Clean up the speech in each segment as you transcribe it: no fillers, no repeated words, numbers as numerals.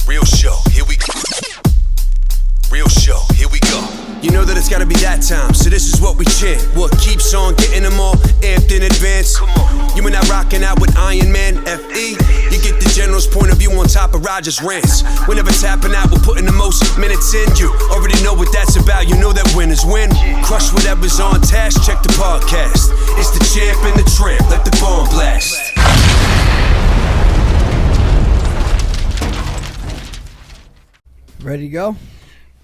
Real show, here we go. Real show, here we go. You know that it's gotta be that time, so this is what we chant. What keeps on getting them all amped in advance? Come on. You and I rocking out with Iron Man, F.E. You get the general's point of view on top of Roger's rants. Whenever tapping out, we're putting the most minutes in. You already know what that's about, you know that winners win. Crush whatever's on task, check the podcast. It's the champ and the tramp, let the bomb blast. Ready to go?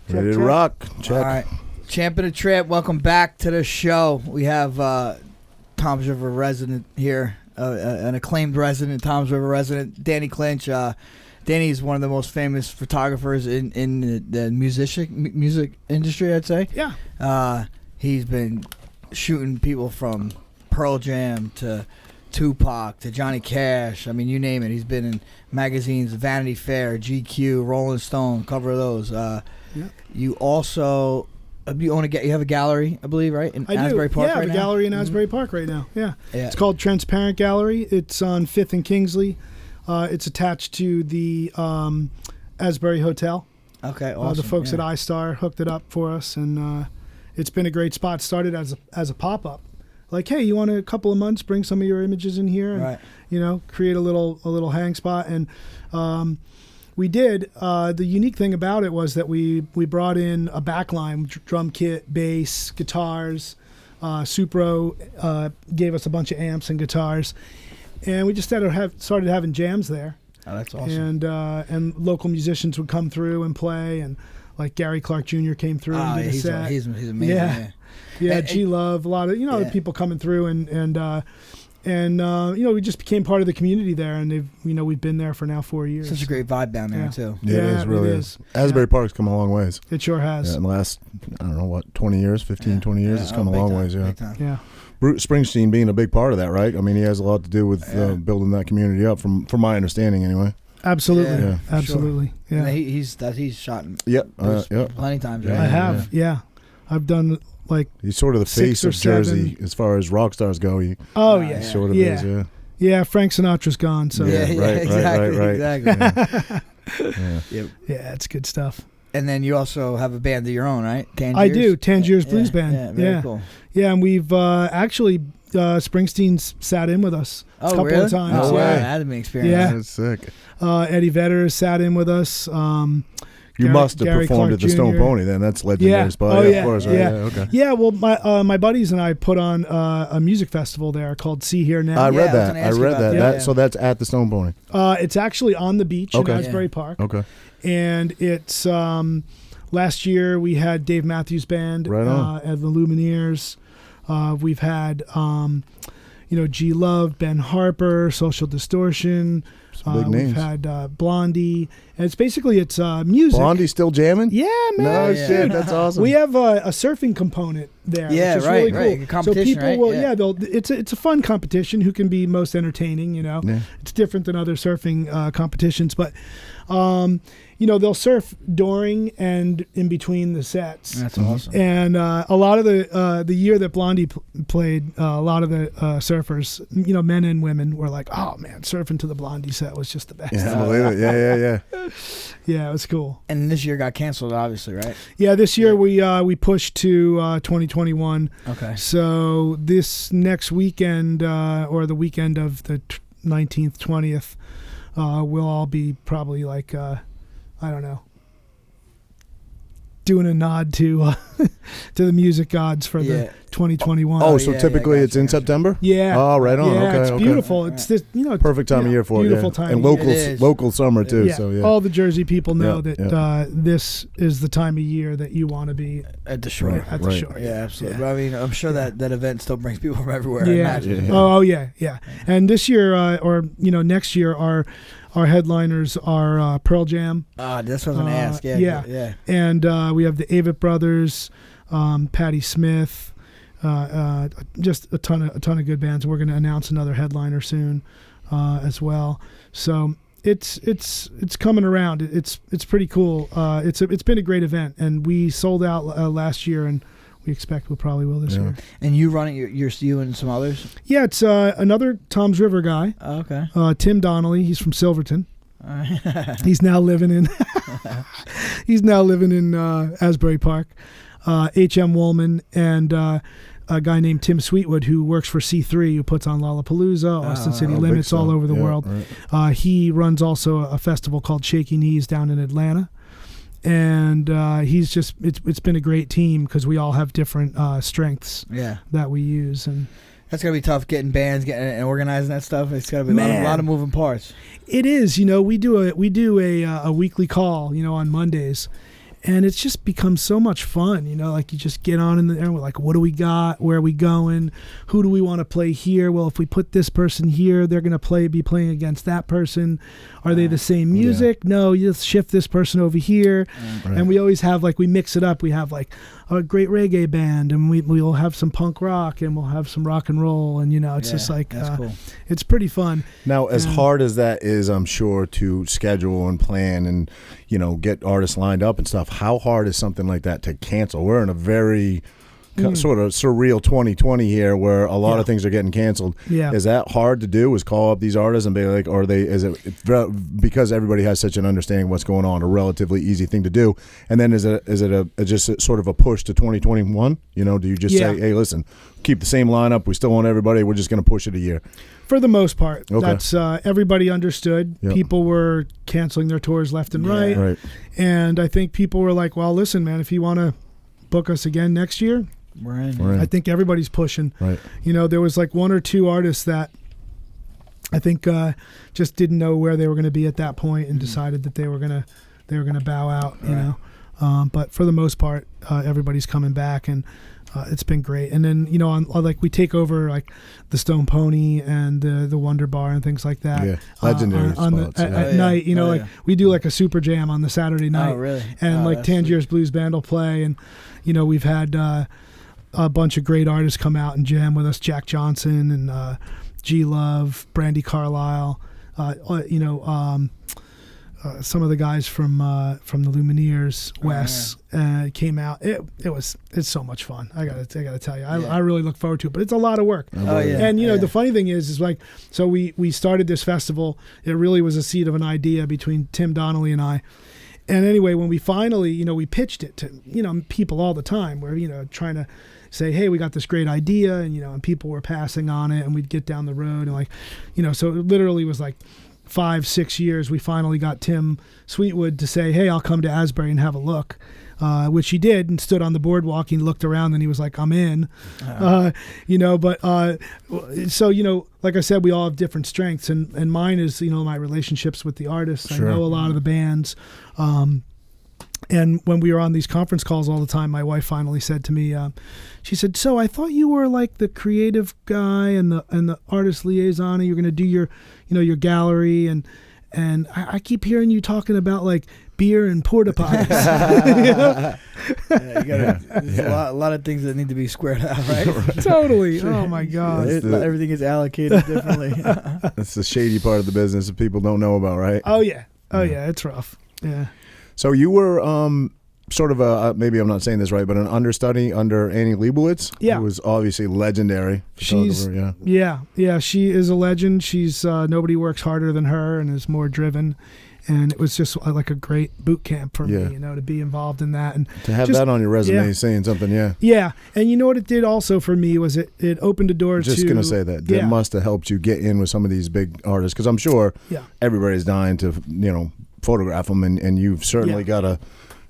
Ready to rock. Check. All right. Champ and the Tramp, welcome back to the show. We have Toms River resident here, an acclaimed resident, Toms River resident, Danny Clinch. Danny is one of the most famous photographers in the music industry, I'd say. Yeah. He's been shooting people from Pearl Jam to Tupac to Johnny Cash. I mean, you name it. He's been in magazines, Vanity Fair, GQ, Rolling Stone, cover of those. Yep. You also you have a gallery, I believe, right? In I Asbury do. Park Yeah, I right have a now? gallery in Asbury Park right now. Yeah. Yeah. It's called Transparent Gallery. It's on 5th and Kingsley. It's attached to the Asbury Hotel. Okay, awesome. The folks at iStar hooked it up for us, and it's been a great spot. Started as a pop-up. Like, hey, you want a couple of months, bring some of your images in here and, right. Create a little hang spot. And we did. The unique thing about it was that we brought in a backline, drum kit, bass, guitars. Supro gave us a bunch of amps and guitars. And we just started having jams there. Oh, that's awesome. And local musicians would come through and play. And like Gary Clark Jr. came through and did a set. He's amazing. Yeah, G Love, a lot of people coming through, and we just became part of the community there, and we've been there for now 4 years. Such a great vibe down there too. Yeah, it really is. Asbury Park's come a long ways. It sure has. Yeah, in the last 20 years, 20 years, it's come a long ways. Yeah. Bruce Springsteen being a big part of that, right? I mean, he has a lot to do with building that community up, from my understanding, anyway. Absolutely, Yeah. Absolutely. Sure. Yeah, he's shot. Yep, plenty of times. Right? I have. Yeah, I've done. Like, he's sort of the face of Jersey as far as rock stars go. He sort of is. Yeah, Frank Sinatra's gone. So right. Yeah, it's good stuff. And then you also have a band of your own, right? Tangiers? I do. Tangiers Blues Band. Yeah, very cool. Yeah, and we've actually Springsteen's sat in with us a couple of times. Oh, wow. That'd be an experience. Yeah, that's sick. Eddie Vedder sat in with us. You must have Gary performed Clark at the Jr. Stone Pony then. That's legendary spot. Oh, of course. Right? Yeah. Okay. Yeah, well, my buddies and I put on a music festival there called See Here Now. I read that. Yeah. So that's at the Stone Pony. It's actually on the beach in Asbury Park. Okay. And it's last year we had Dave Matthews Band at the Lumineers. We've had G Love, Ben Harper, Social Distortion. Big names. We've had Blondie, and it's music. Blondie still jamming? Yeah, man. No shit, that's awesome. We have a surfing component there, which is really cool. Right. Competition, so people it's a fun competition. Who can be most entertaining? It's different than other surfing competitions, but they'll surf during and in between the sets. That's awesome. And a lot of the year that Blondie played, a lot of the surfers, men and women, were like, "Oh man, surfing to the Blondie set was just the best." Yeah, I believe it. Yeah. Yeah, it was cool. And this year got canceled, obviously, right? Yeah, this year we pushed to 2021. Okay. So this next weekend, or the weekend of the 19th, 20th, we'll all be probably like, I don't know, doing a nod to to the music gods for the 2021. Oh, so typically it's in September? Yeah. Oh, right on. Yeah, Okay, it's beautiful. It's this, perfect time of year for it. Beautiful time. And local summer too. Yeah. So yeah. All the Jersey people know that this is the time of year that you want to be at the shore. At the shore. Yeah, absolutely. Yeah. But I mean, I'm sure that event still brings people from everywhere. Yeah. I imagine. Oh yeah. And this year, next year, our headliners are Pearl Jam. That's what I was going to ask. Yeah. And we have the Avett Brothers, Patti Smith, just a ton of good bands. We're going to announce another headliner soon, as well. So it's coming around. It's pretty cool. It's been a great event, and we sold out last year, and we expect we probably will this year. And you run it, you and some others? Yeah, it's another Toms River guy. Oh, okay. Tim Donnelly. He's from Silverton. He's now living in Asbury Park. H.M. Woolman and a guy named Tim Sweetwood, who works for C3, who puts on Lollapalooza, Austin City Limits, all over the world. Right. He runs also a festival called Shaky Knees down in Atlanta. And he's just, it's been a great team because we all have different strengths that we use. And that's going to be tough getting bands and organizing that stuff. It's got to be a lot of moving parts. It is. We do a weekly call, on Mondays. And it's just become so much fun, like you just get on in there and we're like, what do we got? Where are we going? Who do we want to play here? Well, if we put this person here, they're going to be playing against that person. Are they the same music? Yeah. No, you just shift this person over here. Right. And we always have, we mix it up. We have a great reggae band, and we'll have some punk rock, and we'll have some rock and roll. And, it's just that's cool. It's pretty fun. Now, as hard as that is, I'm sure, to schedule and plan and, get artists lined up and stuff, how hard is something like that to cancel? We're in a very sort of surreal 2020 here where a lot of things are getting canceled. Yeah. Is that hard to do? Is call up these artists and be like, is it because everybody has such an understanding of what's going on, a relatively easy thing to do? And then is it just sort of a push to 2021? Do you just say, hey, listen, keep the same lineup. We still want everybody. We're just going to push it a year. For the most part, that's everybody understood. Yep. People were canceling their tours left and right. And I think people were like, well, listen, man, if you want to book us again next year, we're in. I think everybody's pushing. Right. There was one or two artists that I think just didn't know where they were going to be at that point and decided that they were going to bow out. But for the most part, everybody's coming back, and it's been great. And then we take over the Stone Pony and the Wonder Bar and things like that. Yeah, legendary spots. At night. We do a super jam on the Saturday night. Oh, really? And Tangier's Blues Band will play, and we've had a bunch of great artists come out and jam with us. Jack Johnson and G Love, Brandy Carlisle, some of the guys from the Lumineers, Wes, came out. It's so much fun. I gotta tell you, I really look forward to it. But it's a lot of work. And the funny thing is so we started this festival. It really was a seed of an idea between Tim Donnelly and I. And anyway, when we finally, we pitched it to people all the time. We're trying to say, hey, we got this great idea, and people were passing on it, and we'd get down the road and so it literally was 5-6 years, we finally got Tim Sweetwood to say, hey, I'll come to Asbury and have a look, which he did, and stood on the boardwalk. He looked around and he was like, I'm in. So, like I said, we all have different strengths, and mine is, my relationships with the artists. Sure. I know a lot of the bands. And when we were on these conference calls all the time, my wife finally said to me, she said, so I thought you were the creative guy and the artist liaison, and you're going to do your, your gallery. And I keep hearing you talking about beer and porta potties. There's a lot of things that need to be squared out, right? Totally. Oh my God. Everything is allocated differently. That's the shady part of the business that people don't know about, right? Oh yeah. It's rough. Yeah. So you were sort of maybe I'm not saying this right, but an understudy under Annie Leibovitz, who was obviously legendary. She is a legend. She's nobody works harder than her and is more driven. And it was just a great boot camp for me, to be involved in that. And to have that on your resume saying something, Yeah. And what it did also for me was it opened a door to... Just going to say that. That must have helped you get in with some of these big artists, because I'm sure everybody's dying to, photograph them, and you've certainly got a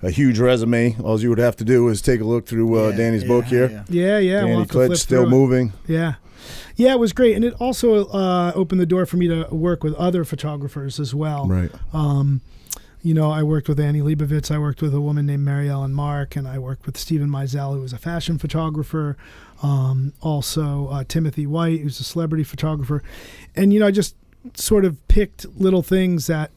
huge resume. All you would have to do is take a look through Danny's book here. Yeah. Danny we'll Clinch, Still Moving. Yeah, it was great, and it also opened the door for me to work with other photographers as well. Right. I worked with Annie Leibovitz. I worked with a woman named Mary Ellen Mark, and I worked with Stephen Meisel, who was a fashion photographer. Also, Timothy White, who's a celebrity photographer. And, I just sort of picked little things that,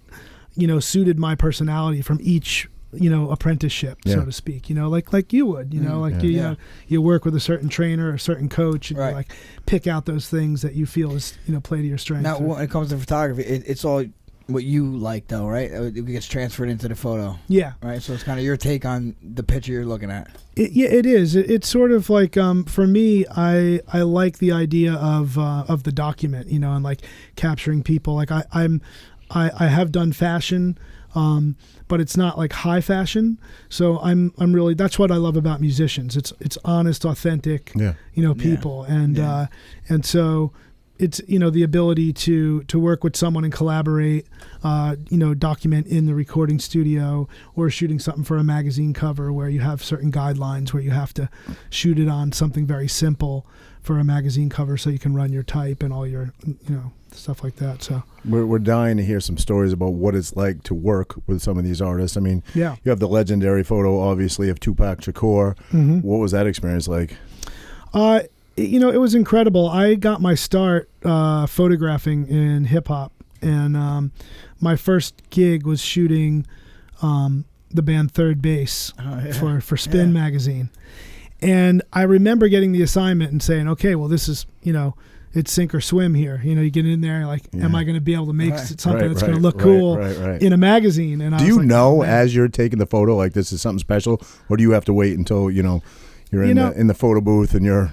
suited my personality from each, apprenticeship, so to speak, like you would, you work with a certain trainer, a certain coach, and you pick out those things that you feel is, play to your strengths. Now, when it comes to photography, it's all what you like, though, right? It gets transferred into the photo. Yeah. Right? So it's kind of your take on the picture you're looking at. It is. It's sort of for me, I like the idea of the document, and capturing people. I have done fashion, but it's not like high fashion. So I'm really, that's what I love about musicians. It's honest, authentic, people. And so it's, the ability to work with someone and collaborate, document in the recording studio or shooting something for a magazine cover where you have certain guidelines where you have to shoot it on something very simple for a magazine cover so you can run your type and all your, stuff like that. So we're dying to hear some stories about what it's like to work with some of these artists. I mean, you have the legendary photo, obviously, of Tupac Shakur. Mm-hmm. What was that experience like? It was incredible. I got my start photographing in hip hop, and my first gig was shooting the band Third Base for Spin magazine. And I remember getting the assignment and saying, okay, well, this is, it's sink or swim here. You get in there like, am I going to be able to make something that's going to look cool in a magazine? And do you know as you're taking the photo, like this is something special, or do you have to wait until, you're in the photo booth and you're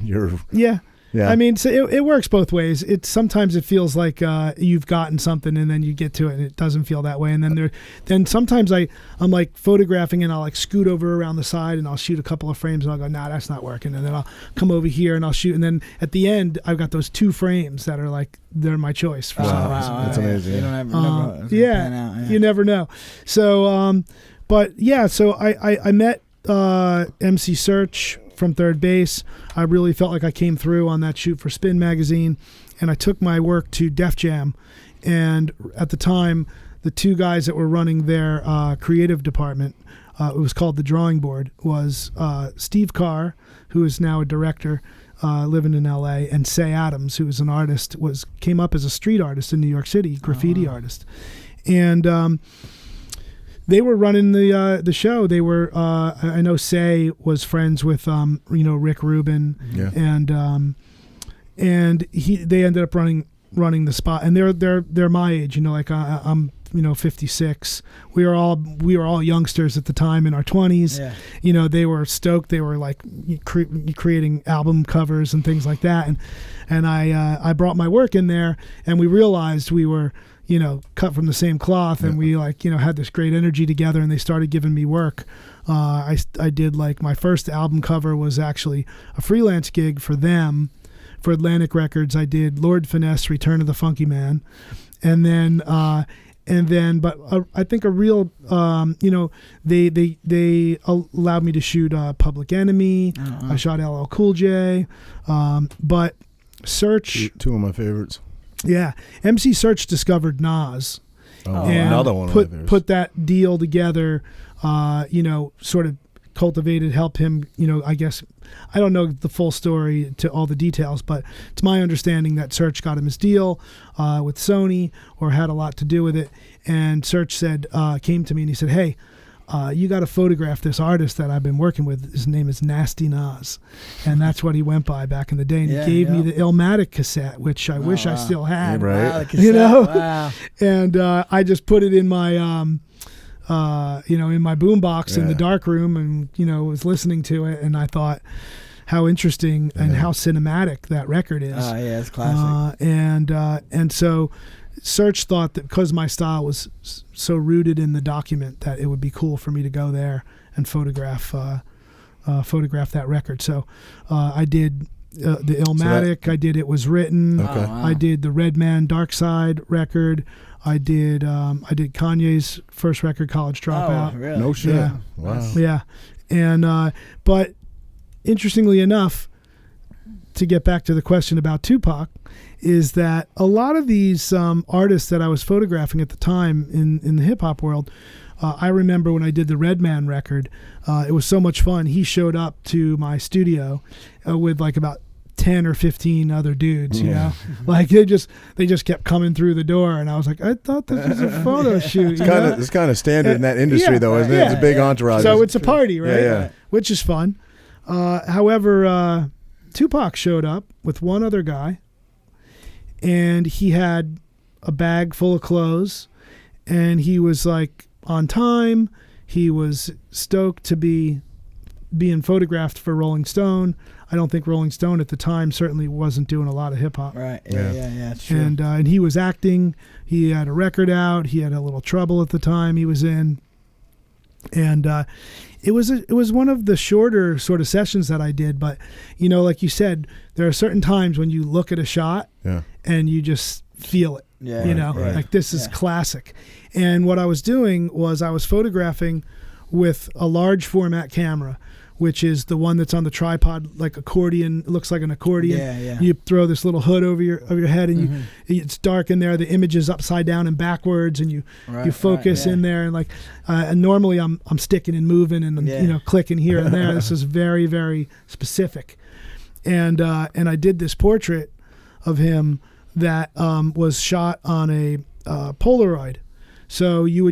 Yeah. I mean, so it works both ways. Sometimes it feels like you've gotten something, and then you get to it, and it doesn't feel that way. And then sometimes I'm like photographing, and I'll like scoot over around the side, and I'll shoot a couple of frames, and I'll go, nah, that's not working. And then I'll come over here, and I'll shoot, and then at the end, I've got those 2 frames that are like they're my choice. For some reason. That's amazing. You don't ever know. You never know. So, so I met MC Search from Third Base. I really felt like I came through on that shoot for Spin magazine, and I took my work to Def Jam. And at the time, the 2 guys that were running their creative department, it was called The Drawing Board, was Steve Carr, who is now a director living in LA, and Say Adams, who is an artist, came up as a street artist in New York City, graffiti artist. And they were running the show. They were I know Say was friends with Rick Rubin, and they ended up running the spot. And they're my age, like I'm 56. We were all youngsters at the time in our 20s. They were stoked. They were like creating album covers and things like that. And I brought my work in there, and we realized we were cut from the same cloth, and we had this great energy together, and they started giving me work. I did like my first album cover was actually a freelance gig for them, for Atlantic Records. I did Lord Finesse, Return of the Funky Man. And then, but I think a real, they allowed me to shoot Public Enemy. I shot LL Cool J. But Search. 2 of my favorites. Yeah, MC Search discovered Nas, and another one put that deal together. Sort of cultivated, helped him. I guess I don't know the full story to all the details, but it's my understanding that Search got him his deal with Sony, or had a lot to do with it. And Search came to me and he said, "Hey, you got to photograph this artist that I've been working with. His name is Nasty Nas." And that's what he went by back in the day. And he gave me the Illmatic cassette, which I wish I still had. Right. Wow. And I just put it in my, in my boombox in the dark room, and, was listening to it. And I thought how interesting and how cinematic that record is. Oh, yeah, it's classic. And so Search thought that because my style was so rooted in the document, that it would be cool for me to go there and photograph that record. So I did the Illmatic. I did It Was Written. Okay. Oh, wow. I did the Redman Dark Side record. I did Kanye's first record, College Dropout. Oh, really? No shit. Yeah. Wow. Yeah. And but interestingly enough, to get back to the question about Tupac, is that a lot of these artists that I was photographing at the time in the hip hop world, I remember when I did the Redman record, it was so much fun. He showed up to my studio with like about 10 or 15 other dudes, you know, like they just kept coming through the door, and I was like, I thought this was a photo shoot. It's kind of standard in that industry, though, isn't it? It's a big entourage. So it's a party, right? Yeah. Which is fun. However, Tupac showed up with one other guy, and he had a bag full of clothes, and he was like on time. He was stoked to be being photographed for Rolling Stone. I don't think Rolling Stone at the time certainly wasn't doing a lot of hip hop. Right. Yeah. It's true. And he was acting. He had a record out. He had a little trouble at the time he was in. And it was one of the shorter sort of sessions that I did. But, like you said, there are certain times when you look at a shot and you just feel it. Yeah. Like this is classic. And what I was doing was I was photographing with a large format camera, which is the one that's on the tripod, like accordion. It looks like an accordion. Yeah. You throw this little hood over your head, and it's dark in there. The image is upside down and backwards, and you focus in there. And like, and normally I'm sticking and moving and clicking here and there. This is very, very specific. And I did this portrait of him that was shot on a Polaroid. So you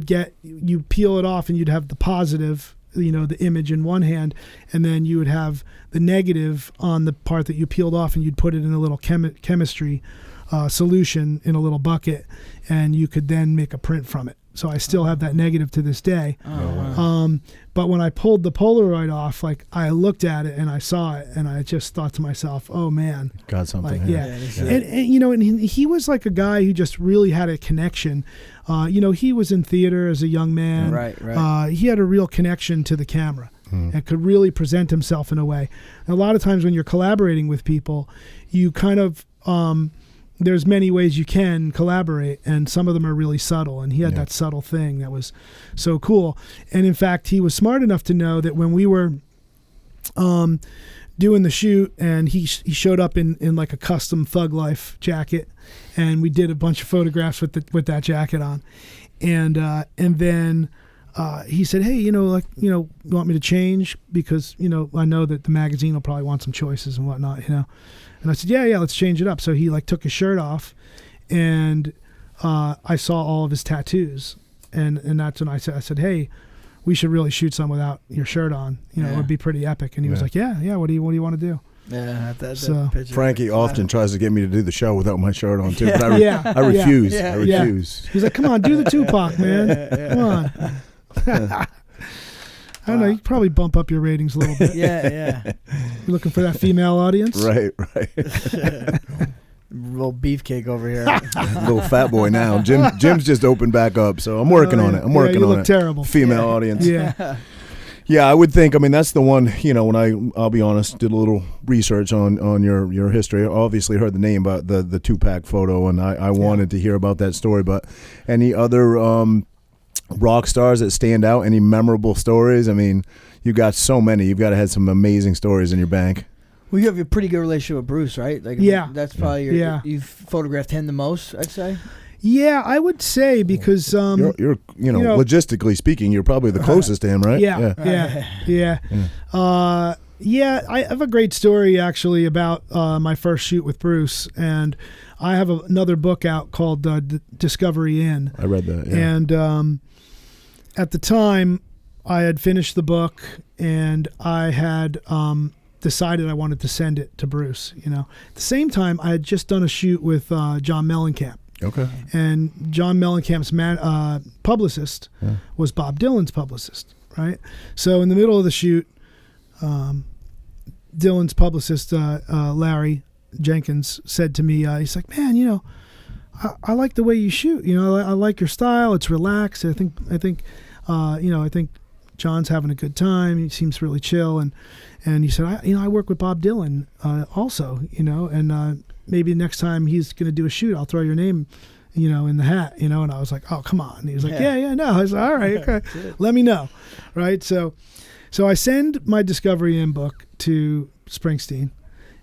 peel it off, and you'd have the positive, the image in one hand, and then you would have the negative on the part that you peeled off, and you'd put it in a little chemistry solution in a little bucket, and you could then make a print from it. So I still have that negative to this day. But when I pulled the Polaroid off, like I looked at it and I saw it, and I just thought to myself, "Oh man, got something." Like, and he was like a guy who just really had a connection. He was in theater as a young man. Right. He had a real connection to the camera and could really present himself in a way. And a lot of times when you're collaborating with people, you kind of there's many ways you can collaborate, and some of them are really subtle, and he had that subtle thing that was so cool. And in fact, he was smart enough to know that when we were doing the shoot, and he showed up in like a custom Thug Life jacket, and we did a bunch of photographs with that jacket on, and then he said, "Hey, you want me to change, because I know that the magazine will probably want some choices and whatnot, And I said, yeah, let's change it up. So he like took his shirt off, and I saw all of his tattoos, and that's when I said, hey, we should really shoot some without your shirt on. It would be pretty epic. And he was like, yeah. What do you want to do? Yeah, so Frankie often tries to get me to do the show without my shirt on too. But I refuse. I refuse. He's like, come on, do the Tupac, man. Come on. I don't know. You could probably bump up your ratings a little bit. Yeah. You're looking for that female audience? Right. Little beefcake over here. Little fat boy now. Jim's just opened back up, so I'm working on it. I'm working you on look it. Terrible. Female audience. Yeah. Yeah, I would think. I mean, that's the one. When I'll be honest, did a little research on your history. I obviously heard the name about the Tupac photo, and I wanted to hear about that story. But any other rock stars that stand out? Any memorable stories? I mean, you got so many. You've got to have some amazing stories in your bank. Well, you have a pretty good relationship with Bruce, right? Like, that's probably you've photographed him the most, I'd say. Yeah, I would say, because you're logistically speaking, you're probably the closest to him, right? Yeah. I have a great story actually about my first shoot with Bruce, and I have another book out called Discovery Inn. I read that. Yeah. And at the time, I had finished the book, and I had decided I wanted to send it to Bruce. At the same time, I had just done a shoot with John Mellencamp. Okay. And John Mellencamp's publicist was Bob Dylan's publicist, right? So in the middle of the shoot, Dylan's publicist, Larry Jenkins, said to me, he's like, man, I like the way you shoot. I like your style. It's relaxed. I think John's having a good time. He seems really chill. And he said, I work with Bob Dylan also, and maybe next time he's going to do a shoot, I'll throw your name, in the hat, and I was like, oh, come on. And he was like, yeah, no. I was like, all right, okay, let me know. Right. So I send my Discovery Inn book to Springsteen,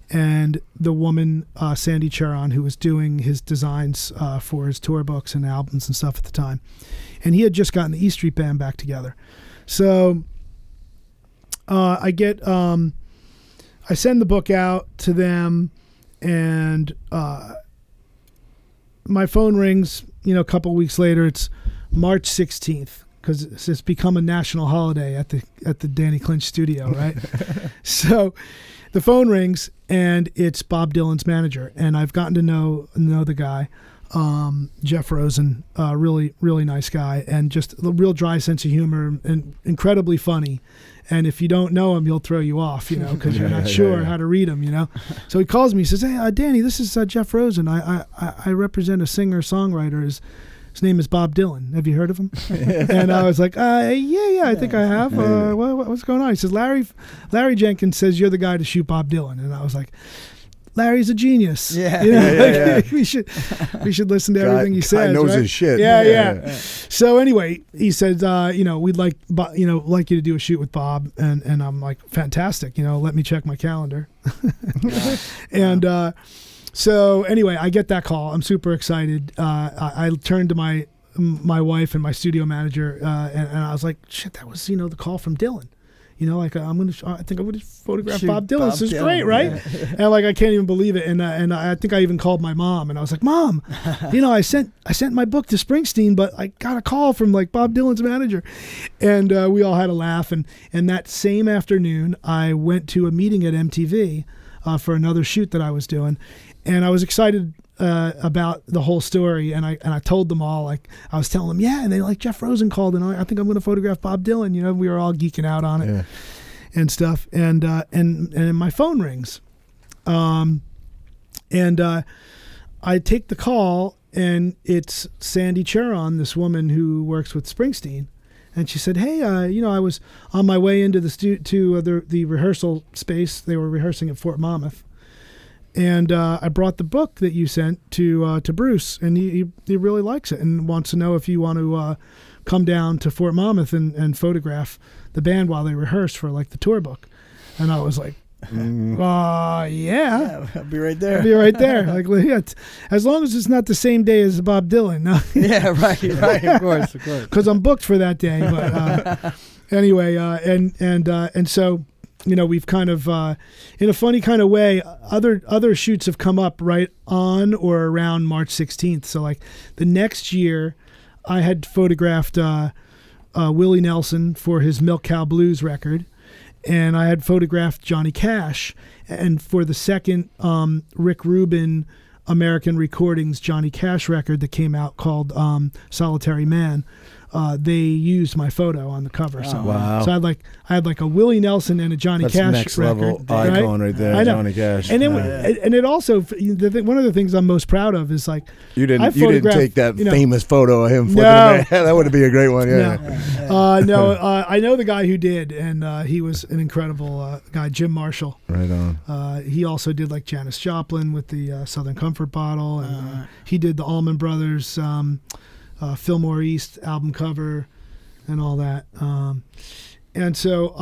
and the woman, Sandy Charon, who was doing his designs for his tour books and albums and stuff at the time. And he had just gotten the E Street Band back together. So I send the book out to them, and my phone rings, a couple weeks later. It's March 16th, because it's become a national holiday at the Danny Clinch studio, right? So the phone rings, and it's Bob Dylan's manager, and I've gotten to know the guy. Jeff Rosen, really, really nice guy, and just a real dry sense of humor and incredibly funny. And if you don't know him, he'll throw you off, because you're not sure how to read him, So he calls me, he says, "Hey, Danny, this is Jeff Rosen. I represent a singer-songwriter. His name is Bob Dylan. Have you heard of him?" And I was like, yeah, I think I have. What's going on? He says, Larry Jenkins says you're the guy to shoot Bob Dylan. And I was like, Larry's a genius. Yeah. We should listen to everything he says. Guy knows right? his shit. Yeah. So anyway, he said, we'd like you to do a shoot with Bob, and I'm like, fantastic. Let me check my calendar. And so anyway, I get that call. I'm super excited. I turned to my wife and my studio manager, and I was like, shit, that was the call from Dylan. I think I'm gonna photograph Bob Dylan. This is great, right? Yeah. And I can't even believe it. And I think I even called my mom, and I was like, Mom, I sent my book to Springsteen, but I got a call from Bob Dylan's manager, and we all had a laugh. And that same afternoon, I went to a meeting at MTV for another shoot that I was doing, and I was excited about the whole story, and I told them all, I was telling them, and they Jeff Rosen called, and I think I'm going to photograph Bob Dylan. We were all geeking out on it and stuff, and my phone rings, and I take the call, and it's Sandy Charon, this woman who works with Springsteen, and she said, "Hey, I was on my way into the rehearsal space. They were rehearsing at Fort Monmouth. And I brought the book that you sent to Bruce, and he really likes it and wants to know if you want to come down to Fort Monmouth and photograph the band while they rehearse for the tour book." And I was like, yeah, I'll be right there. I'll be right there. As long as it's not the same day as Bob Dylan. No. Yeah, right, of course. Because I'm booked for that day. But anyway, and so. We've kind of, in a funny kind of way, other shoots have come up right on or around March 16th. So the next year, I had photographed Willie Nelson for his Milk Cow Blues record, and I had photographed Johnny Cash, and for the second Rick Rubin American Recordings Johnny Cash record that came out called Solitary Man. They used my photo on the cover. So, wow. So I had a Willie Nelson and a Johnny Cash next record. level icon right there, I know. Johnny Cash. And then and it also one of the things I'm most proud of is you didn't take that famous photo of him flipping no. that would be a great one. Yeah. No, I know the guy who did, and he was an incredible guy, Jim Marshall. Right on. He also did Janis Joplin with the Southern Comfort Bottle, and he did the Allman Brothers. Fillmore East album cover and all that. And so,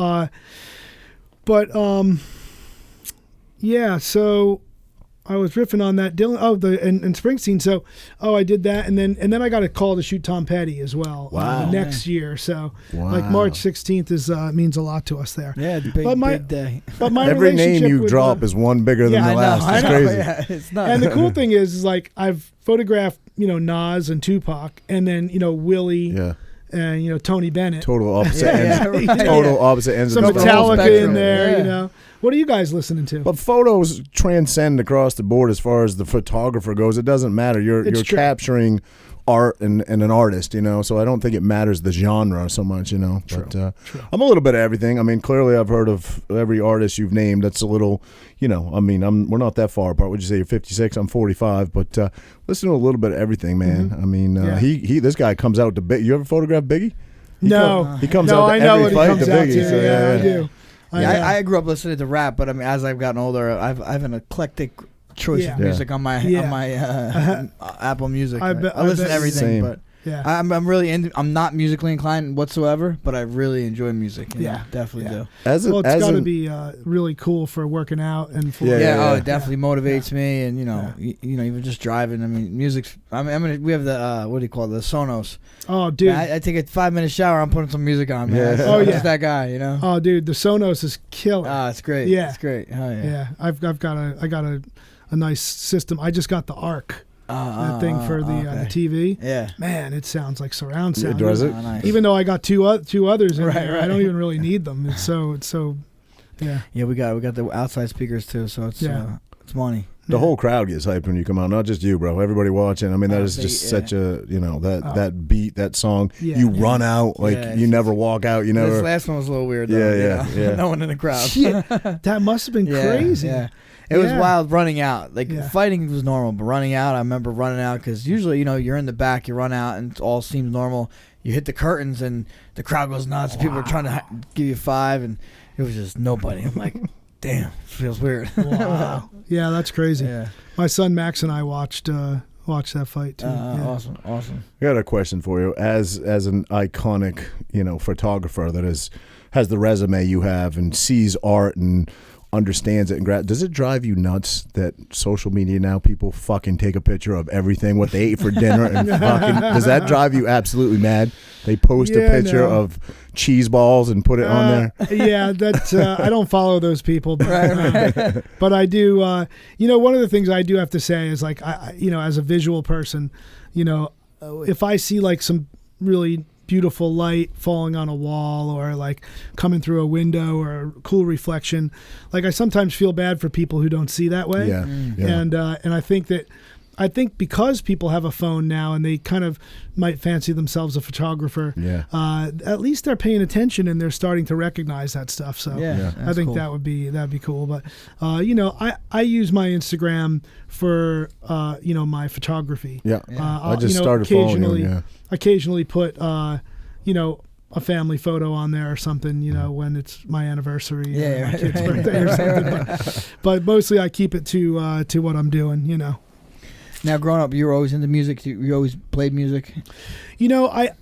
so I was riffing on that Dylan. And Springsteen. So, I did that. And then I got a call to shoot Tom Petty as well. Wow. Next year. So March 16th is, means a lot to us there. Yeah, big day. But my every name you with, drop is one bigger than the last. I It's know. crazy. Yeah, it's not. And the cool thing is I've photographed, Nas and Tupac, and then, Willie and, Tony Bennett. Total opposite ends. Right. Total opposite ends. Some of the spectrum. Metallica in there, What are you guys listening to? But photos transcend across the board as far as the photographer goes. It doesn't matter. You're true. capturing art and an artist, so I don't think it matters the genre so much, True. But I'm a little bit of everything. I mean, clearly I've heard of every artist you've named. That's a little, we're not that far apart. Would you say you're 56? I'm 45, but listen to a little bit of everything, man. Mm-hmm. I mean, this guy comes out to Biggie. You ever photograph Biggie? He comes out to I know every what he fight comes to out Biggie. to. So, Yeah, I do. I grew up listening to rap, but as I've gotten older, I've an eclectic choice of music on my Apple Music. I listen to everything, Same. but I'm really I'm not musically inclined whatsoever, but I really enjoy music. Definitely do. It's got to be really cool for working out and for it definitely motivates me, and even just driving. I mean, music's. We have the what do you call it, the Sonos. Oh, dude! I take a 5-minute shower. I'm putting some music on, man. Yeah. Just that guy, Oh, dude, the Sonos is killer. It's great. Yeah, it's great. Oh, yeah. Yeah, I got a nice system. I just got the Arc. That thing for the TV. Yeah, man, it sounds like surround sound. Does it? Nice. Even though I got two others in right, there, right. I don't even really need them. It's so. Yeah, we got the outside speakers too, so it's money. The whole crowd gets hyped when you come out. Not just you, bro. Everybody watching. I mean, that is just such a, that beat, that song. Yeah. You run out you never walk out. You never. This last one was a little weird. Though, Yeah. No one in the crowd. Yeah, that must have been crazy. Yeah. It was wild running out. Fighting was normal, but running out, I remember running out because usually, you're in the back, you run out, and it all seems normal. You hit the curtains, and the crowd goes nuts. Wow. People are trying to give you five, and it was just nobody. I'm like, damn, it feels weird. Wow. Yeah, that's crazy. Yeah. My son Max and I watched that fight too. Awesome. I got a question for you. As an iconic, photographer that has the resume you have and sees art and understands it, and does it drive you nuts that social media now people fucking take a picture of everything, what they ate for dinner, and fucking does that drive you absolutely mad? They post a picture of cheese balls and put it on there. Yeah, that I don't follow those people, but, but I do. One of the things I do have to say is like I as a visual person, if I see like some really beautiful light falling on a wall or like coming through a window or a cool reflection, like I sometimes feel bad for people who don't see that way. And I think because people have a phone now and they kind of might fancy themselves a photographer, at least they're paying attention and they're starting to recognize that stuff. So I think cool. that'd be cool. But I use my Instagram for my photography. I just started following you. Occasionally put a family photo on there or something, when it's my anniversary, my kid's birthday or something. But mostly I keep it to what I'm doing, Now, growing up, you were always into music. You always played music. A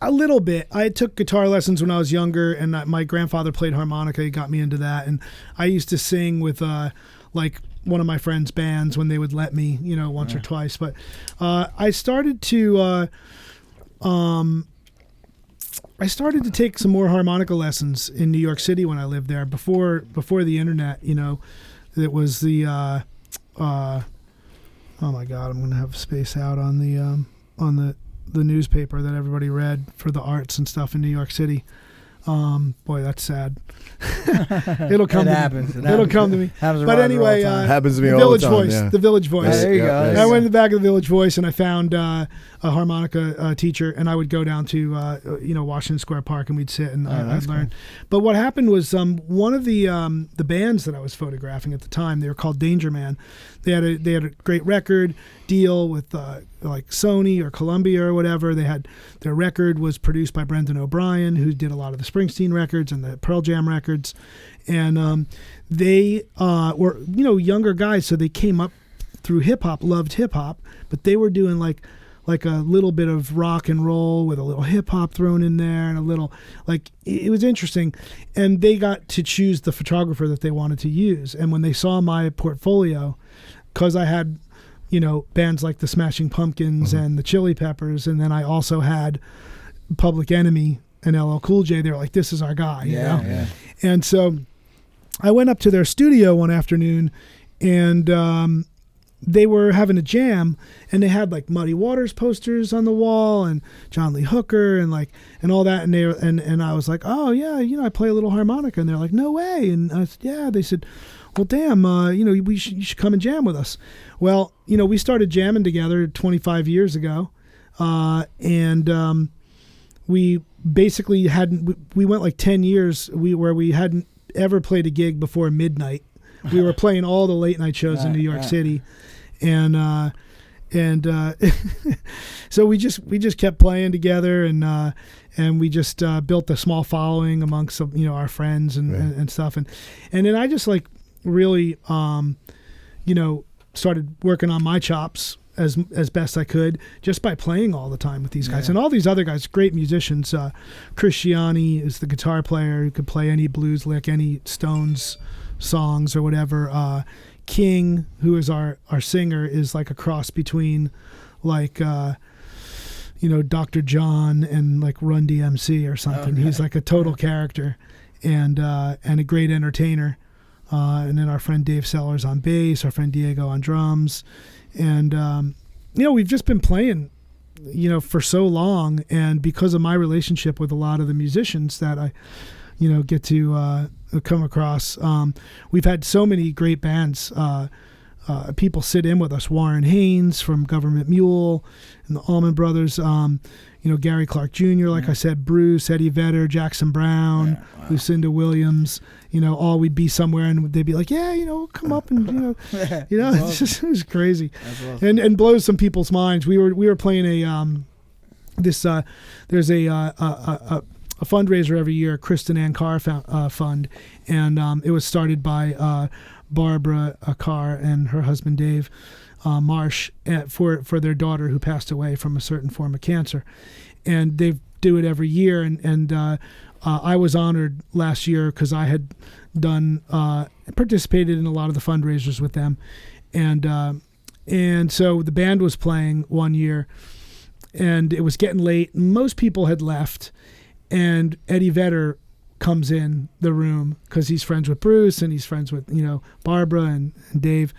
little bit. I took guitar lessons when I was younger, and my grandfather played harmonica. He got me into that, and I used to sing with like one of my friends' bands when they would let me, once or twice. But I started to take some more harmonica lessons in New York City when I lived there before the internet. It was the oh my God, I'm going to have space out on the newspaper that everybody read for the arts and stuff in New York City. Boy, that's sad. It'll come to me. It'll come to me. But anyway, happens to me all the time. Voice, yeah. The Village Voice. There you go. I went to the back of the Village Voice and I found a harmonica teacher, and I would go down to Washington Square Park and we'd sit and I'd learn. Cool. But what happened was one of the bands that I was photographing at the time, they were called Danger Man. They had a great record deal with like Sony or Columbia or whatever. Their record was produced by Brendan O'Brien, who did a lot of the Springsteen records and the Pearl Jam records, and they were younger guys, so they came up through hip hop, loved hip hop, but they were doing like a little bit of rock and roll with a little hip hop thrown in there and a little it was interesting, and they got to choose the photographer that they wanted to use. And when they saw my portfolio, because I had bands like the Smashing Pumpkins and the Chili Peppers, and then I also had Public Enemy and LL Cool J, they were like, this is our guy, Yeah. And so I went up to their studio one afternoon, and they were having a jam, and they had like Muddy Waters posters on the wall and John Lee Hooker and all that, and and I was like, oh yeah, I play a little harmonica, and they're like, no way. And I said, yeah. They said, well, damn, you should come and jam with us. Well, we started jamming together 25 years ago, and we basically we went like 10 years where we hadn't ever played a gig before midnight. We were playing all the late night shows in New York City, and so we just kept playing together, and we just built a small following amongst our friends and stuff, and then I just really started working on my chops as best I could just by playing all the time with these guys. And all these other guys, great musicians. Chris Gianni is the guitar player who could play any blues lick, any Stones songs or whatever. King, who is our singer, is like a cross between Dr. John and like Run DMC or something. Okay. He's like a total character and a great entertainer. And then our friend Dave Sellers on bass, our friend Diego on drums. And, we've just been playing, for so long. And because of my relationship with a lot of the musicians that I, get to come across, we've had so many great bands people sit in with us. Warren Haynes from Government Mule and the Allman Brothers. Gary Clark Jr., like I said, Bruce, Eddie Vedder, Jackson Brown, Lucinda Williams. We'd be somewhere and they'd be like, come up and it's just crazy, awesome. and blows some people's minds. We were playing there's a fundraiser every year, Kristen Ann Carr Fund, and it was started by Barbara Carr and her husband Dave Marsh for their daughter who passed away from a certain form of cancer, and they do it every year. And I was honored last year because I had participated in a lot of the fundraisers with them, and so the band was playing one year, and it was getting late. Most people had left, and Eddie Vedder comes in the room because he's friends with Bruce and he's friends with Barbara and Dave.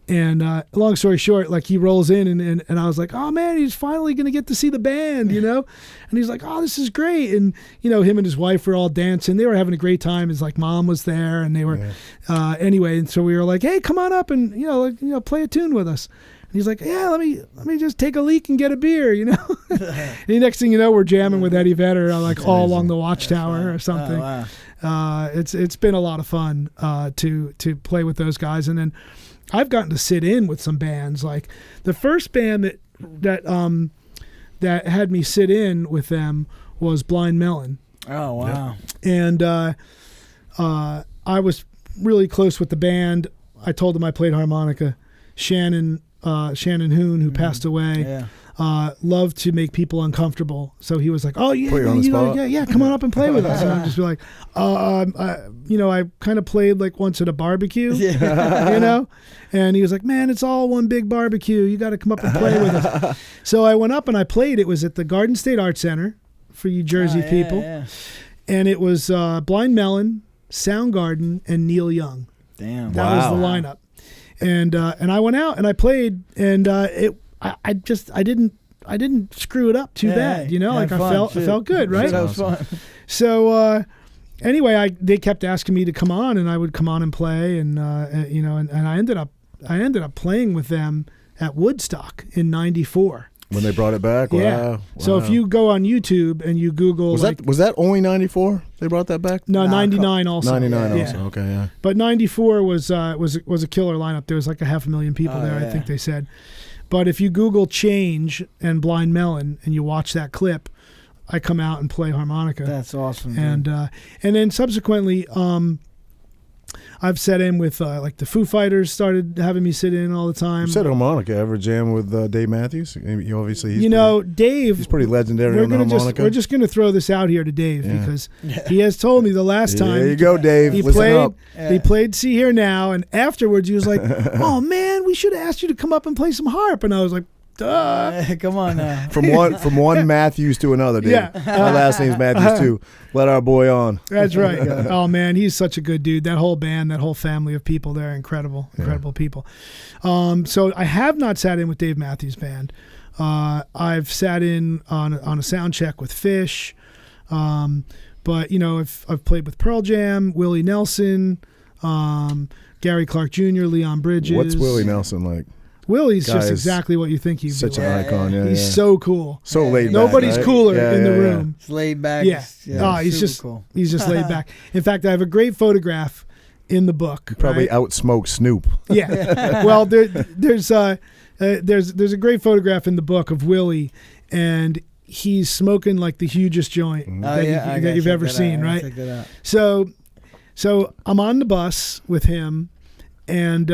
And long story short, like he rolls in and I was like, oh man, he's finally going to get to see the band, And he's like, oh, this is great. And, him and his wife were all dancing. They were having a great time. His like mom was there and they were, anyway. And so we were like, hey, come on up and, play a tune with us. And he's like, yeah, let me just take a leak and get a beer, And the next thing you know, we're jamming with Eddie Vedder, like all along the Watchtower or something. Oh, wow. It's been a lot of fun to play with those guys. And then I've gotten to sit in with some bands. Like the first band that had me sit in with them was Blind Melon. Oh wow! And I was really close with the band. I told them I played harmonica. Shannon Hoon, who passed away, loved to make people uncomfortable. So he was like, "Oh yeah, come on up and play with us." And I'm just like, I kind of played like once at a barbecue, And he was like, "Man, it's all one big barbecue. You got to come up and play with us." So I went up and I played. It was at the Garden State Art Center for you Jersey people, and it was Blind Melon, Soundgarden, and Neil Young. Damn, that was the lineup. And I went out and I played, and I didn't screw it up too bad, I felt good, right? That was fun. So anyway, they kept asking me to come on, and I would come on and play, and I ended up playing with them at Woodstock in '94. When they brought it back? Yeah. Wow. So if you go on YouTube and you Google... Was that only 94 they brought that back? No, 99 also. 99 also, okay, yeah. But 94 was a killer lineup. There was like 500,000 people there, I think they said. But if you Google Change and Blind Melon and you watch that clip, I come out and play harmonica. That's awesome. And then subsequently... I've sat in with like the Foo Fighters started having me sit in all the time. You said harmonica. Ever jam with Dave Matthews? Dave. He's pretty legendary on the harmonica. We're just going to throw this out here to Dave because he has told me the last time. There you go, Dave. He played "See Here Now," and afterwards he was like, "Oh man, we should have asked you to come up and play some harp." And I was like, duh. Come on now. From one Matthews to another, Dave. Yeah. My last name's Matthews too. Let our boy on. That's right. Oh man, he's such a good dude. That whole band, that whole family of people, they're incredible people. So I have not sat in with Dave Matthews Band. I've sat in on a sound check with Fish, but I've played with Pearl Jam, Willie Nelson, Gary Clark Jr., Leon Bridges. What's Willie Nelson like? Willie's just exactly what you think he'd be. Such an icon, yeah. He's so cool. So laid back. Nobody's cooler in the room. He's laid back. Yeah. He's just cool. He's just laid back. In fact, I have a great photograph in the book. Probably outsmoked Snoop. Yeah. Well, there's a great photograph in the book of Willie, and he's smoking like the hugest joint that you've ever seen, right? Check that out. So I'm on the bus with him, and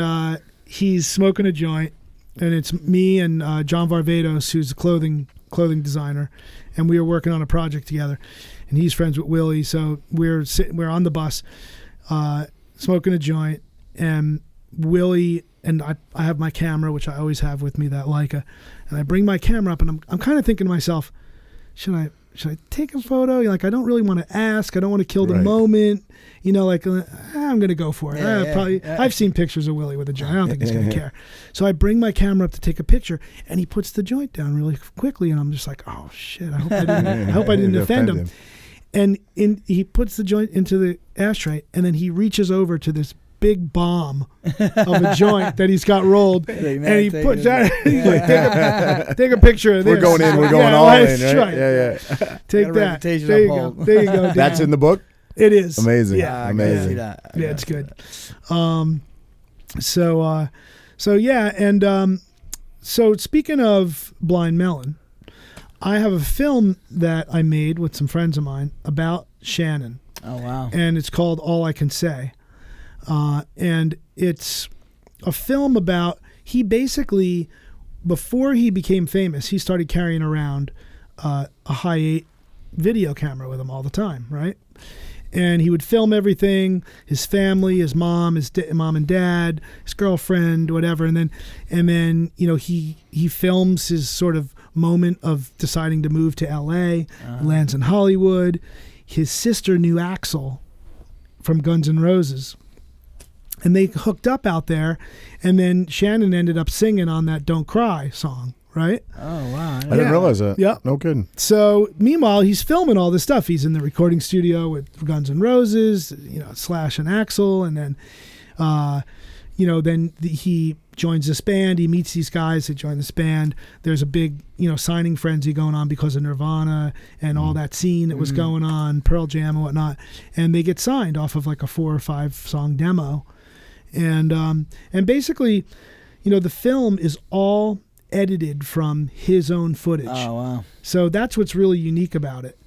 he's smoking a joint. And it's me and John Varvatos, who's a clothing designer, and we were working on a project together. And he's friends with Willie, so we're on the bus, smoking a joint. And Willie and I have my camera, which I always have with me, that Leica, and I bring my camera up, and I'm kind of thinking to myself, should I take a photo? I don't really want to ask. I don't want to kill the moment. I'm going to go for it. I've seen pictures of Willie with a joint. I don't think he's going to care. So I bring my camera up to take a picture, and he puts the joint down really quickly, and I'm just like, oh, shit, I hope I didn't offend him. And he puts the joint into the ashtray, and then he reaches over to this big bomb of a joint that he's got rolled, and he puts that. He's like, take a picture of this. We're going in. We're going all in. Right? Yeah. Take that. There you go. There you go. Dan. That's in the book. It is amazing. Yeah, amazing. Yeah, it's good. So yeah, and so speaking of Blind Melon, I have a film that I made with some friends of mine about Shannon. Oh wow! And it's called All I Can Say, and it's a film about he basically, before he became famous, he started carrying around a Hi8 video camera with him all the time, right? And he would film everything, his family, his mom, mom and dad, his girlfriend, whatever. And then he films his sort of moment of deciding to move to LA, lands in Hollywood. His sister knew Axl from Guns N' Roses. And they hooked up out there. And then Shannon ended up singing on that Don't Cry song. Right? Oh, wow. I didn't realize that. Yeah. No kidding. So, meanwhile, he's filming all this stuff. He's in the recording studio with Guns N' Roses, Slash and Axl. And then, he joins this band. He meets these guys that join this band. There's a big, signing frenzy going on because of Nirvana and all that scene that was going on, Pearl Jam and whatnot. And they get signed off of like a 4 or 5 song demo. And basically, the film is all edited from his own footage. Oh wow! So that's what's really unique about it.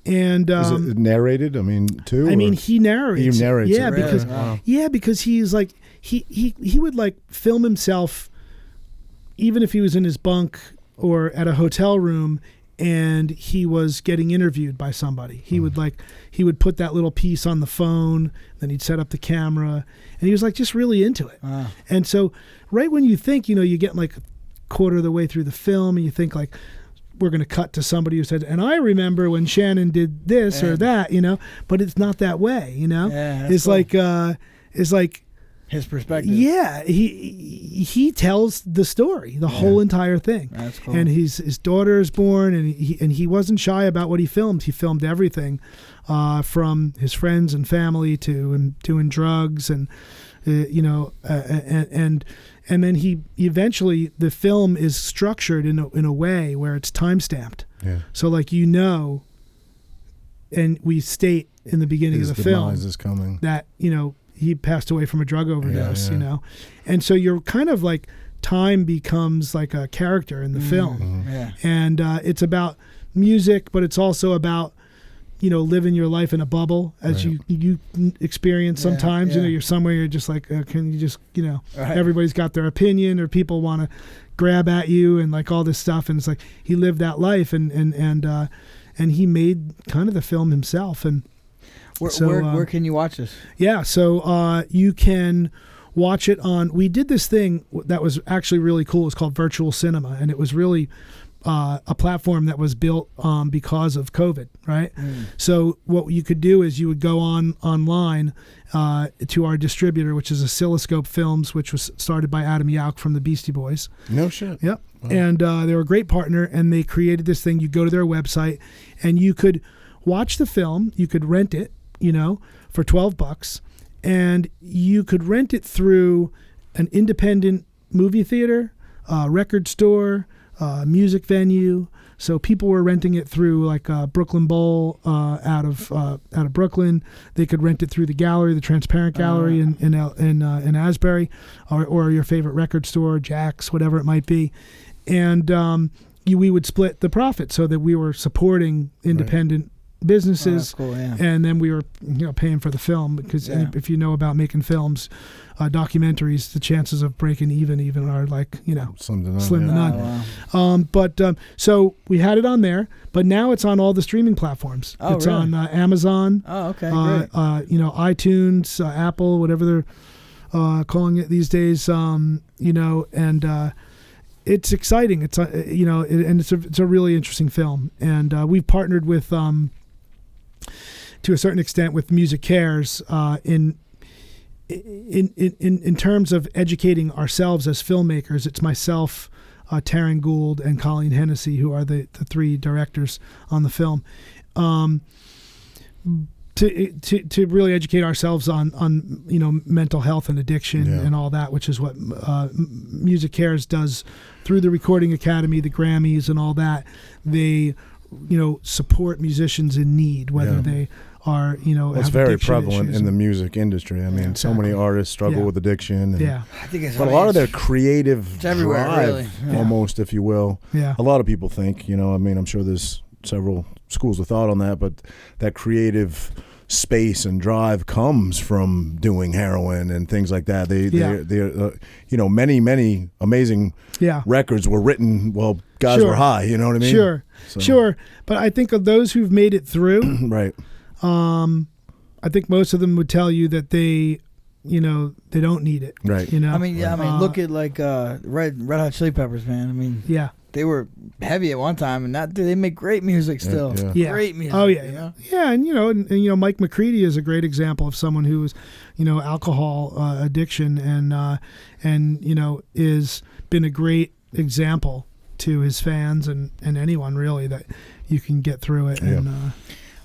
And is it narrated? I mean, too. He narrates. He narrates. Yeah, really? because he's like he would like film himself, even if he was in his bunk or at a hotel room, and he was getting interviewed by somebody. He would put that little piece on the phone, then he'd set up the camera, and he was like just really into it. Wow. And so, right when you think you get like quarter of the way through the film and you think like we're going to cut to somebody who said, and I remember when Shannon did this or that, but it's not that way, it's cool. It's like his perspective. Yeah. He tells the story, the whole entire thing. That's cool. And his daughter is born and he wasn't shy about what he filmed. He filmed everything, from his friends and family to him doing drugs and and then he eventually, the film is structured in a way where it's time stamped. Yeah. So and we state in the beginning of the film is coming. that he passed away from a drug overdose. And so you're kind of like time becomes like a character in the film. Mm-hmm. Yeah. And it's about music, but it's also about living your life in a bubble as you experience sometimes. You're somewhere, you're just like, can you just, everybody's got their opinion or people want to grab at you and like all this stuff. And it's like, he lived that life and he made kind of the film himself. And where can you watch this? Yeah. So you can watch it we did this thing that was actually really cool. It's called Virtual Cinema. And it was really a platform that was built because of COVID, right? So what you could do is you would go online to our distributor, which is Oscilloscope Films, which was started by Adam Yauch from the Beastie Boys. No shit. Yep. Wow. And they were a great partner, and they created this thing. You go to their website, and you could watch the film. You could rent it, for $12, and you could rent it through an independent movie theater, record store, music venue. So people were renting it through like Brooklyn Bowl out of Brooklyn. They could rent it through the gallery, the Transparent Gallery in Asbury, or your favorite record store, Jack's, whatever it might be. And we would split the profit so that we were supporting independent businesses. That's cool, yeah. And then we were paying for the film because if you know about making films, documentaries, the chances of breaking even are like slim to none. Wow. But so we had it on there, but now it's on all the streaming platforms. Oh, it's really? on Amazon. Oh, okay, great. iTunes, Apple, whatever they're calling it these days. And it's exciting. It's and it's a really interesting film. And we've partnered with to a certain extent with Music Cares in terms of educating ourselves as filmmakers. It's myself, Taryn Gould, and Colleen Hennessy, who are the 3 directors on the film. to really educate ourselves on mental health and addiction and all that, which is what Music Cares does through the Recording Academy, the Grammys, and all that. They support musicians in need, whether they are it's very prevalent in the music industry. I mean, so many artists struggle with addiction. And, I think it's but a lot of their creative drive, really. almost, if you will. Yeah. A lot of people think, I'm sure there's several schools of thought on that, but that creative space and drive comes from doing heroin and things like that. They're many amazing records were written while guys were high. You know what I mean? Sure. But I think of those who've made it through, right. I think most of them would tell you that they don't need it. Right. Look at like Red Hot Chili Peppers, man. I mean, they were heavy at one time, and they make great music still. Yeah. Great music. Oh yeah, yeah. And Mike McCready is a great example of someone who was, alcohol addiction, and is been a great example to his fans and anyone really that you can get through it. Yeah. And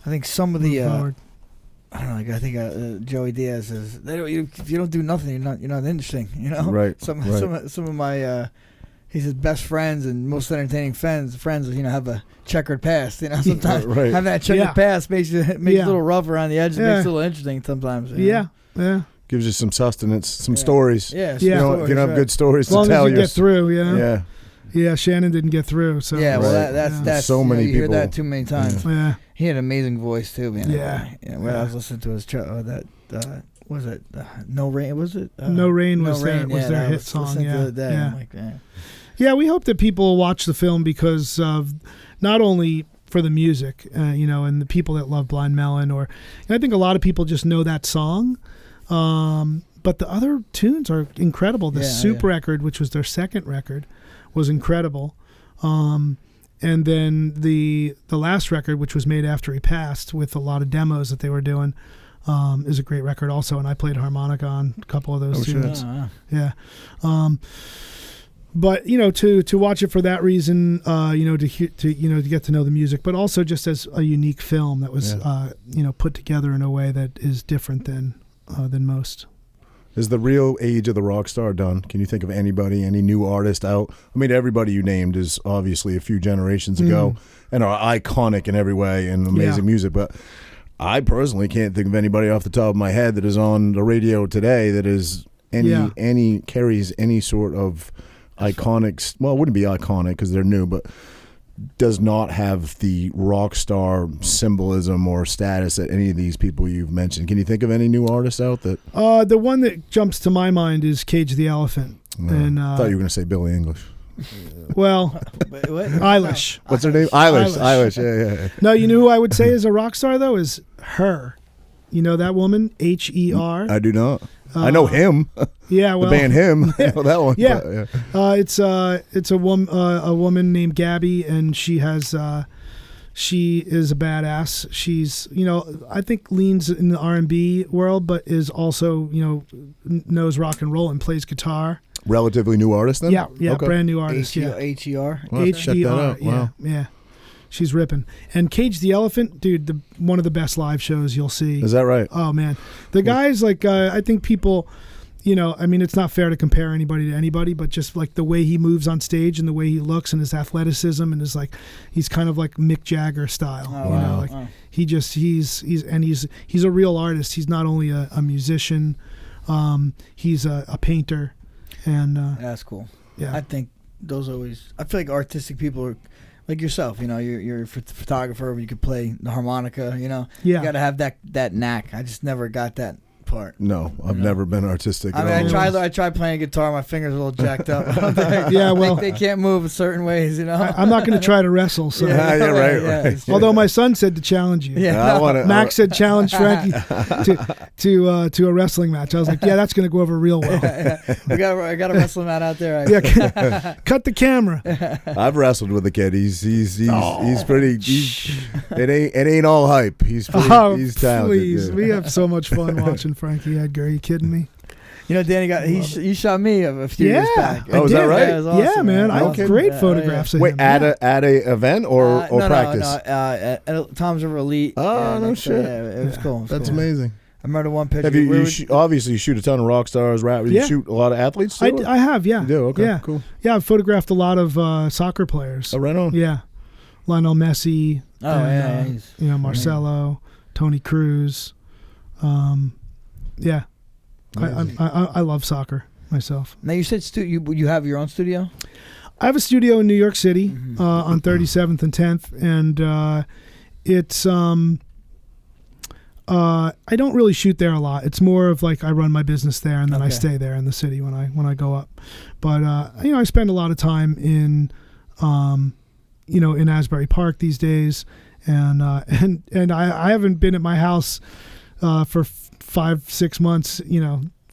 I think some of the forward. I don't know. I think Joey Diaz says if you don't do nothing, you're not interesting. Right. Some of my he's his best friends and most entertaining friends. Have a checkered past. Sometimes having that checkered past makes it a little rough around the edges. It makes it a little interesting sometimes. Yeah. Gives you some sustenance, some stories. Yeah. You don't have good stories to tell. As long as you get through. Yeah. Yeah, Shannon didn't get through. So that's so many you people hear that too many times. Yeah. He had an amazing voice too, man. When I was listening to his was it No Rain? Was it No Rain was their hit song? Yeah, we hope that people watch the film because of not only for the music, and the people that love Blind Melon, and I think a lot of people just know that song. But the other tunes are incredible. The Soup record, which was their second record, was incredible. And then the last record, which was made after he passed with a lot of demos that they were doing, is a great record also. And I played harmonica on a couple of those tunes. Yeah. But to watch it for that reason, to get to know the music, but also just as a unique film that was put together in a way that is different than most. Is the real age of the rock star done? Can you think of anybody, any new artist out? I mean, everybody you named is obviously a few generations ago and are iconic in every way and amazing music, but I personally can't think of anybody off the top of my head that is on the radio today that is carries any sort of iconic. Well, it wouldn't be iconic because they're new, but does not have the rock star symbolism or status that any of these people you've mentioned. Can you think of any new artists out that? The one that jumps to my mind is Cage the Elephant. And I thought you were going to say Billie English. Well, Eilish. What's her name? Eilish. Yeah. No, you know who I would say is a rock star though is Her. You know that woman? H-E-R. I do not. I know Him. Yeah, well, the band Him. I know that one. Yeah, it's a woman named Gabby, and she is a badass. She's I think leans in the R&B world, but is also knows rock and roll and plays guitar. Relatively new artist then. Yeah, okay. Brand new artist. H-E-R. H-E-R. Yeah. She's ripping. And Cage the Elephant, dude, one of the best live shows you'll see. Is that right? Oh, man. The guy's like, I think people, it's not fair to compare anybody to anybody, but just like the way he moves on stage and the way he looks and his athleticism and his he's kind of like Mick Jagger style. Oh, wow. He's a real artist. He's not only a musician, he's a painter. And that's cool. Yeah. I think I feel like artistic people are, like yourself, you're a photographer. You could play the harmonica. You got to have that knack. I just never got that part. No, I've never been artistic. I mean, I tried playing guitar. My fingers are a little jacked up. Yeah, well, they can't move certain ways. I'm not going to try to wrestle. So. Right. Although my son said to challenge you. Yeah, Max said challenge Frankie to a wrestling match. I was like, yeah, that's going to go over real well. I got a wrestling mat out there. Cut the camera. I've wrestled with a kid. He's pretty. It ain't all hype. He's talented. Please, we have so much fun watching Frankie Edgar. Are you kidding me? You know, Danny you shot me a few years back. Oh, is that right? Yeah, it was awesome, Yeah, man. I have Okay. great photographs of Wait, him. at a event or practice? No, at Tom's River Elite. Oh, no shit. Yeah, it was cool. It was That's cool. amazing. I remember one picture. Have obviously you shoot a ton of rock stars, rap. You Yeah. shoot a lot of athletes too? I have, yeah. You do? Okay, yeah. cool. Yeah, I've photographed a lot of soccer players. Oh, right on. Yeah. Lionel Messi. Oh, and, yeah. Marcelo, Tony Cruz. Yeah. I love soccer myself. Now, you said you have your own studio? I have a studio in New York City on 37th and 10th, and it's I don't really shoot there a lot. It's more of like I run my business there, and then I stay there in the city when I go up. But I spend a lot of time in in Asbury Park these days, and I haven't been at my house for 5-6 months,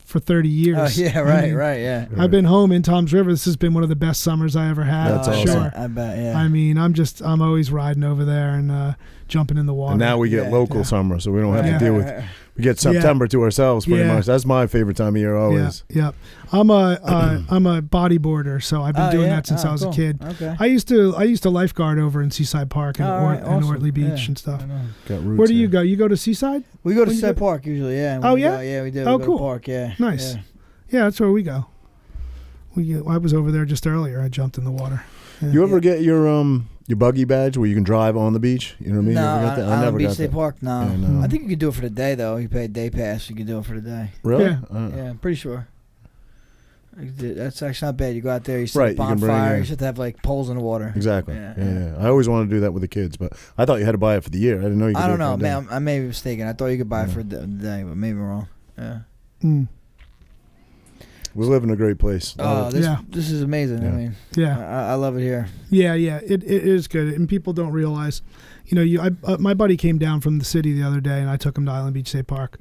for 30 years. Oh, yeah, right, yeah. I've been home in Tom's River. This has been one of the best summers I ever had. That's awesome. Sure. I bet, yeah. I mean, I'm always riding over there and jumping in the water. And now we get local summer, so we don't have to deal with. We get September to ourselves pretty much. That's my favorite time of year always. Yeah. I'm a bodyboarder, so I've been doing that since I was a kid. Okay. I used to lifeguard over in Seaside Park and awesome. Ortley Beach and stuff. Got roots Where do you here. go? You go to Seaside? We go to Seaside Park usually, yeah. Oh, yeah? Yeah, we do. Oh, we go cool. to Park, yeah. Nice. Yeah. Yeah, that's where we go. I was over there just earlier. I jumped in the water. Yeah. You ever get your buggy badge where you can drive on the beach? You know what I mean? No, You ever got that? I never Beach got State that. Park, no. Yeah, no. I think you could do it for the day, though. You pay a day pass, you can do it for the day. Really? Yeah. Yeah, I'm pretty sure. That's actually not bad. You go out there, you set Right, a you can bring, bonfire, yeah. you should have like poles in the water. Exactly. Yeah. Yeah. I always wanted to do that with the kids, but I thought you had to buy it for the year. I didn't know you could I do don't it know, for a day. man. I may be mistaken. I thought you could buy it for the day, but maybe I'm wrong. Yeah. Mm. We live in a great place. Oh, this is amazing. Yeah. I mean, Yeah. I love it here. Yeah. It is good, and people don't realize. My buddy came down from the city the other day, and I took him to Island Beach State Park,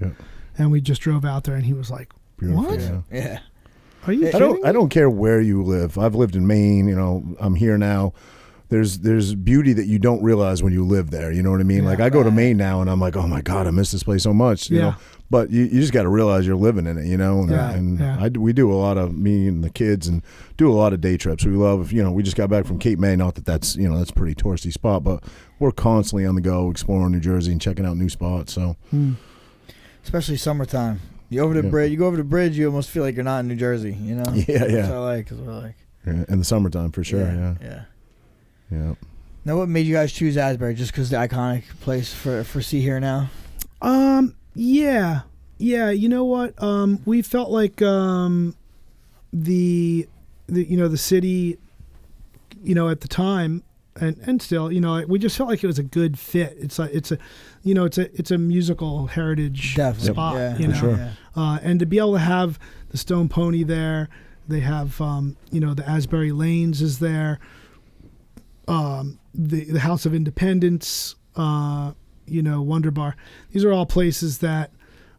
and we just drove out there, and he was like, Beautiful, "What? yeah. Are you I kidding?" don't care where you live. I've lived in Maine. I'm here now. There's beauty that you don't realize when you live there. You know what I mean? Yeah, like I go to Maine now, and I'm like, oh my god, I miss this place so much. You know? But you just got to realize you're living in it. We do a lot of me and the kids and do a lot of day trips. We love. We just got back from Cape May. Not that that's a pretty touristy spot, but we're constantly on the go, exploring New Jersey and checking out new spots. So, especially summertime. You over the bridge. You go over the bridge. You almost feel like you're not in New Jersey. Yeah. That's what I like. Cause we're like. Yeah, in the summertime for sure. Yeah. Now, what made you guys choose Asbury? Just because the iconic place for See Here Now? Yeah. You know what? We felt like the city, at the time, and still, we just felt like it was a good fit. It's a musical heritage spot. For sure. Yeah. And to be able to have the Stone Pony there, they have the Asbury Lanes is there. The House of Independence, Wonder Bar. These are all places that,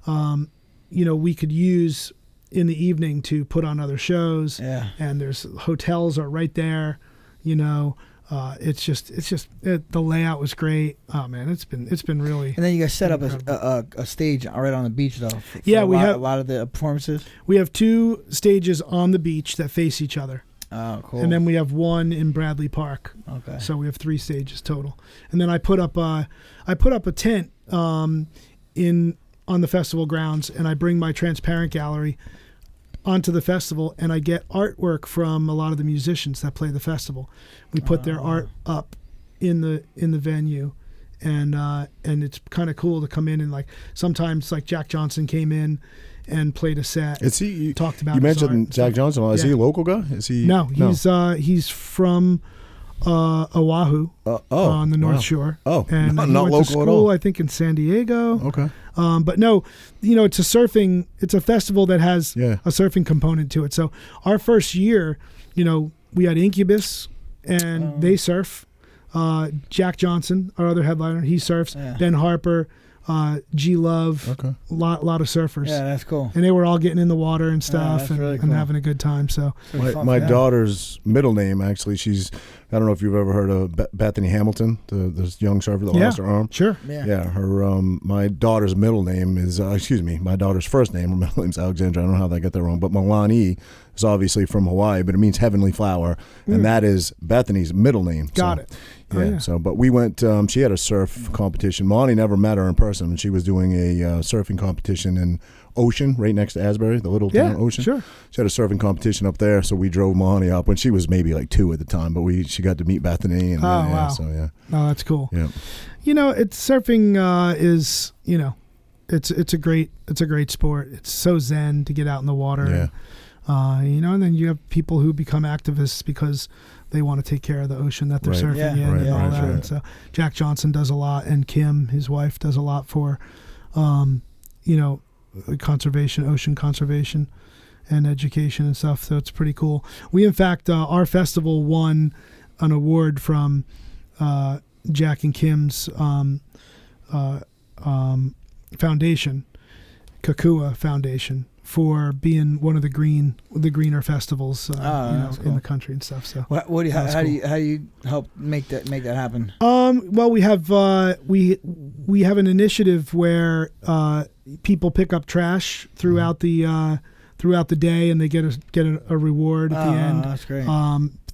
we could use in the evening to put on other shows. Yeah. And there's hotels are right there. It's just the layout was great. Oh man, it's been really. And then you guys set up a stage right on the beach though. We have a lot of the performances. We have 2 stages on the beach that face each other. Oh, cool. And then we have 1 in Bradley Park. Okay. So we have 3 stages total. And then I put up a tent on the festival grounds, and I bring my transparent gallery onto the festival, and I get artwork from a lot of the musicians that play the festival. We put their art up in the venue, and it's kind of cool to come in and sometimes Jack Johnson came in and played a set. Talked about. You mentioned Jack Johnson. Is he a local guy? Is he? No, he's from Oahu on the North Shore. Oh, and not he went local to school, at all. I think in San Diego. Okay. But no, it's a festival that has a surfing component to it. So our first year, we had Incubus and they surf. Jack Johnson, our other headliner, he surfs. Yeah. Ben Harper, G Love, Okay. lot of surfers. Yeah, that's cool. And they were all getting in the water and stuff that's and, really and cool. having a good time. So Pretty fun My for them. daughter's middle name, actually, I don't know if you've ever heard of Bethany Hamilton, this young surfer that lost her arm. sure. Yeah, my daughter's middle name is, my daughter's first name, her middle name's Alexandra. I don't know how they got that wrong, but Milani is obviously from Hawaii, but it means heavenly flower, and that is Bethany's middle name. Got it. Yeah, so, but we went, she had a surf competition. Milani never met her in person, and she was doing a surfing competition in Ocean, right next to Asbury, the little town Ocean. Sure. She had a surfing competition up there, so we drove Milani up when she was maybe like 2 at the time, but she got to meet Bethany. And, wow. So, yeah. Oh, that's cool. Yeah. It's surfing is, it's a great sport. It's so zen to get out in the water. Yeah. And then you have people who become activists because they want to take care of the ocean that they're Right. surfing in Right, and all right, that. right. And so Jack Johnson does a lot, and Kim, his wife, does a lot for, ocean conservation and education and stuff. So it's pretty cool. We, in fact, our festival won an award from Jack and Kim's foundation, Kakua Foundation, for being one of the greener festivals that's in cool. the country and stuff. So What do you, That's how do cool. you how do you help make that happen? well, we have we have an initiative where people pick up trash throughout the day, and they get a reward at the end. That's great.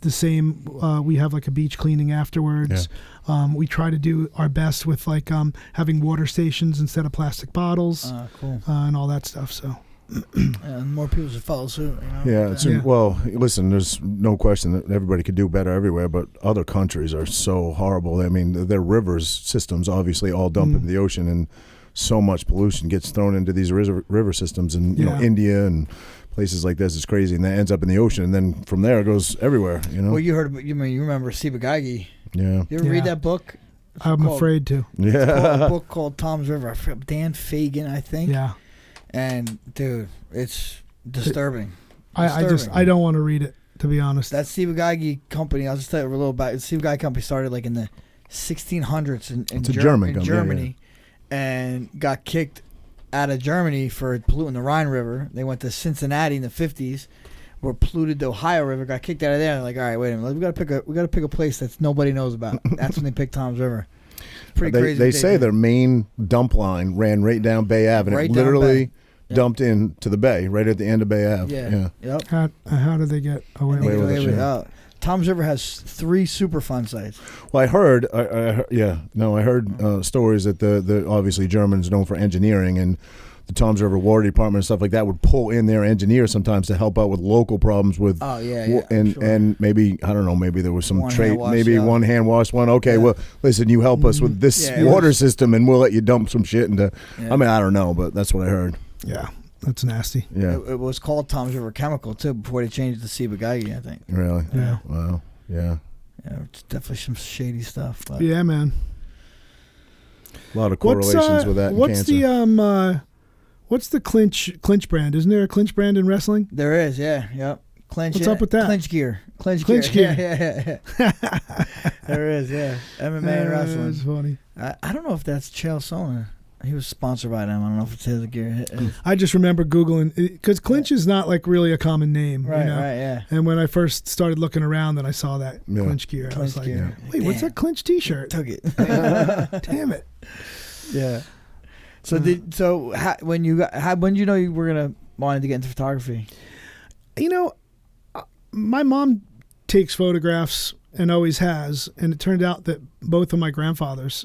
The same, we have like a beach cleaning afterwards. We try to do our best with like having water stations instead of plastic bottles Cool. and all that stuff. So More people should follow suit. Well, listen, there's no question that everybody could do better everywhere, but other countries are so horrible. I mean, their rivers systems obviously all dump into the ocean, and so much pollution gets thrown into these river systems, and India and places like this is crazy, and that ends up in the ocean, and then from there it goes everywhere. Well, you remember Sibagagi? Yeah. You ever read that book? I'm afraid to. It's called a book called Tom's River. I forget, Dan Fagan, I think. Yeah. And dude, it's disturbing. I don't want to read it, to be honest. That Sibagagi company, I'll just tell you a little about it. The Sibagagi company started like in the 1600s in Germany, and got kicked out of Germany for polluting the Rhine River. They went to Cincinnati in the 50s, where polluted the Ohio River, got kicked out of there. And they're like, all right, wait a minute, we got to pick a place that nobody knows about. That's when they picked Tom's River. Pretty crazy. They say their main dump line ran right down Bay Ave, and Right it down literally Bay. dumped into the bay, right at the end of Bay Ave. Yeah. Yep. How did they get away They with get with away it, with it. yeah. Tom's River has 3 Superfund sites. Well, I heard stories that the obviously Germans known for engineering, and the Tom's River Water Department and stuff like that would pull in their engineers sometimes to help out with local problems with. Oh yeah. And maybe I don't know, maybe there was some One trade, hand wash, maybe one hand wash one. Okay, Yeah. well, listen, you help us with this Yeah, it water was- system, and we'll let you dump some shit into. Yeah. I mean, I don't know, but that's what I heard. Yeah, that's nasty. Yeah, It was called Tom's River Chemical too before they changed it to Sibagagi, I think. really. Yeah. Wow. Yeah. Yeah, it's definitely some shady stuff. But Yeah, man. A lot of correlations with that. And What's cancer. what's the Clinch brand? Isn't there a Clinch brand in wrestling? there is, yep. Clinch. What's up with that? Clinch gear. Clinch gear. gear. Yeah. There is, yeah. MMA and wrestling. That's funny. I don't know if that's Chael Sonnen. He was sponsored by them. I don't know if it's his gear. I just remember Googling, because Clinch is not like really a common name. Right, you know? right, yeah. And when I first started looking around, then I saw that Yeah. Clinch gear. I was Clinch like, gear. wait, what's Damn. that Clinch T-shirt? Took it. Damn it. Yeah. So when you know you were wanted to get into photography? You know, my mom takes photographs and always has, and it turned out that both of my grandfathers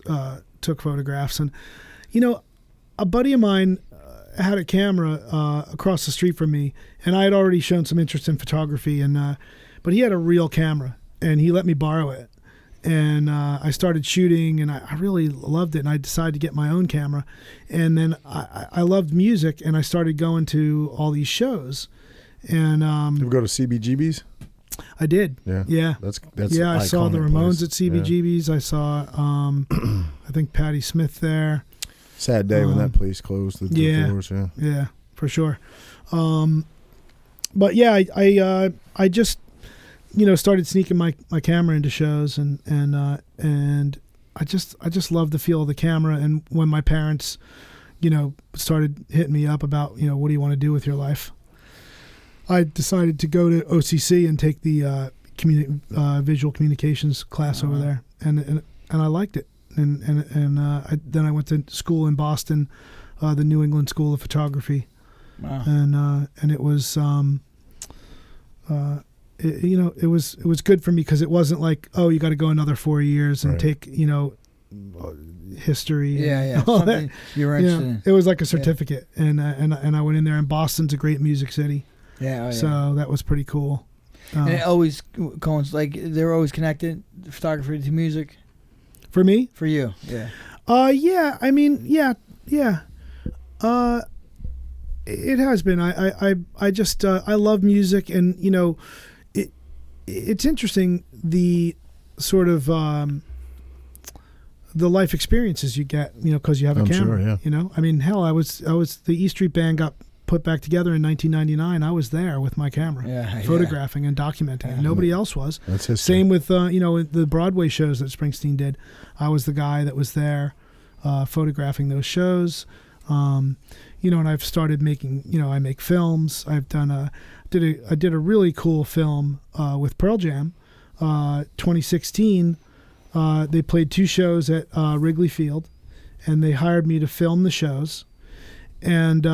took photographs. And you know, a buddy of mine had a camera across the street from me, and I had already shown some interest in photography, and but he had a real camera, and he let me borrow it. And I started shooting, and I really loved it, and I decided to get my own camera. And then I loved music, and I started going to all these shows. And You ever go to CBGB's? I did. Yeah. Yeah. That's Yeah, I saw the iconic Ramones place. at CBGB's. I saw, I think, Patti Smith there. Sad day when that place closed. The doors. Yeah. Yeah, for sure. But yeah, I just, started sneaking my camera into shows, and I just love the feel of the camera. And when my parents, started hitting me up about, what do you want to do with your life? I decided to go to OCC and take the visual communications class over there, and I liked it. And then I went to school in Boston, the New England School of Photography. Wow. And it was it was good for me because it wasn't like, oh, you got to go another 4 years and take history. Yeah. All that. You were interested in. It was like a certificate, and I went in there. And Boston's a great music city. Yeah. So that was pretty cool. And it always they're always connected, photography to music. For me? For you, yeah. Yeah. I mean, yeah. It has been. I just I love music, and it's interesting the sort of the life experiences you get, because you have a camera. Sure, yeah. I mean, hell, I was the E Street Band got put back together in 1999. I was there with my camera, photographing and documenting. And nobody else was. That's history. Same with the Broadway shows that Springsteen did. I was the guy that was there photographing those shows. And I've started making, I make films. I've done I did a really cool film with Pearl Jam, 2016. They played 2 shows at Wrigley Field, and they hired me to film the shows. And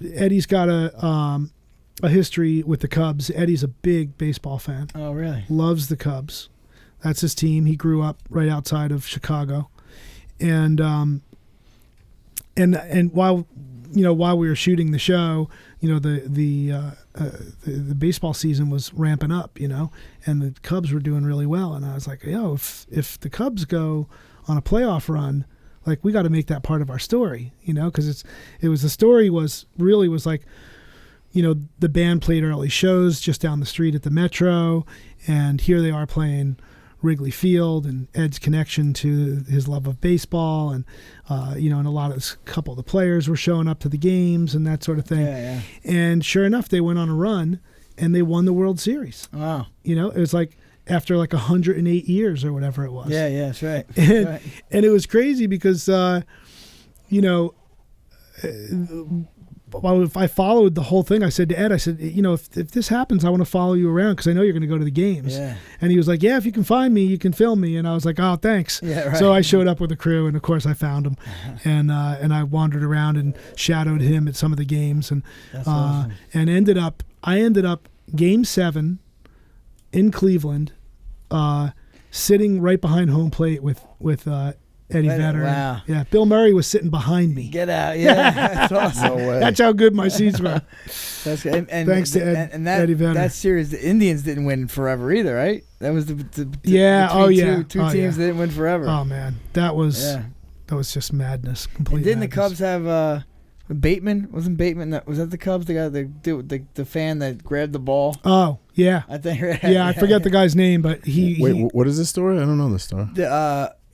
Eddie's got a history with the Cubs. Eddie's a big baseball fan. Oh, really? Loves the Cubs. That's his team. He grew up right outside of Chicago, and while we were shooting the show, the baseball season was ramping up, and the Cubs were doing really well, and I was like, if the Cubs go on a playoff run, like, we got to make that part of our story, because the story was like, the band played early shows just down the street at the Metro, and here they are playing Wrigley Field, and Ed's connection to his love of baseball, and and a couple of the players were showing up to the games and that sort of thing. Yeah. And sure enough, they went on a run and they won the World Series. Wow. It was like after like 108 years or whatever it was. Yeah, that's right. And it was crazy because if I followed the whole thing, I said to Ed, if this happens, I want to follow you around because I know you're going to go to the games. Yeah. And he was like, yeah, if you can find me, you can film me. And I was like, oh, thanks. Yeah, right. So I showed up with the crew, and of course I found him, and I wandered around and shadowed him at some of the games, and That's awesome. and I ended up Game 7 in Cleveland, sitting right behind home plate with Eddie Vedder. Wow. Yeah, Bill Murray was sitting behind me. Get out. Yeah, that's awesome. No way. That's how good my seats were. That's good. And Thanks to Eddie Vedder. That series, the Indians didn't win forever either, right? That was the Yeah, between oh, yeah. two Oh, teams yeah. that didn't win forever. Oh man, that was Yeah. just madness. And Complete. didn't madness. the Cubs have Bateman? Was that the Cubs? The guy, the fan that grabbed the ball. Oh yeah, I think. yeah. I forget the guy's name, but Wait, what is this story? I don't know this story.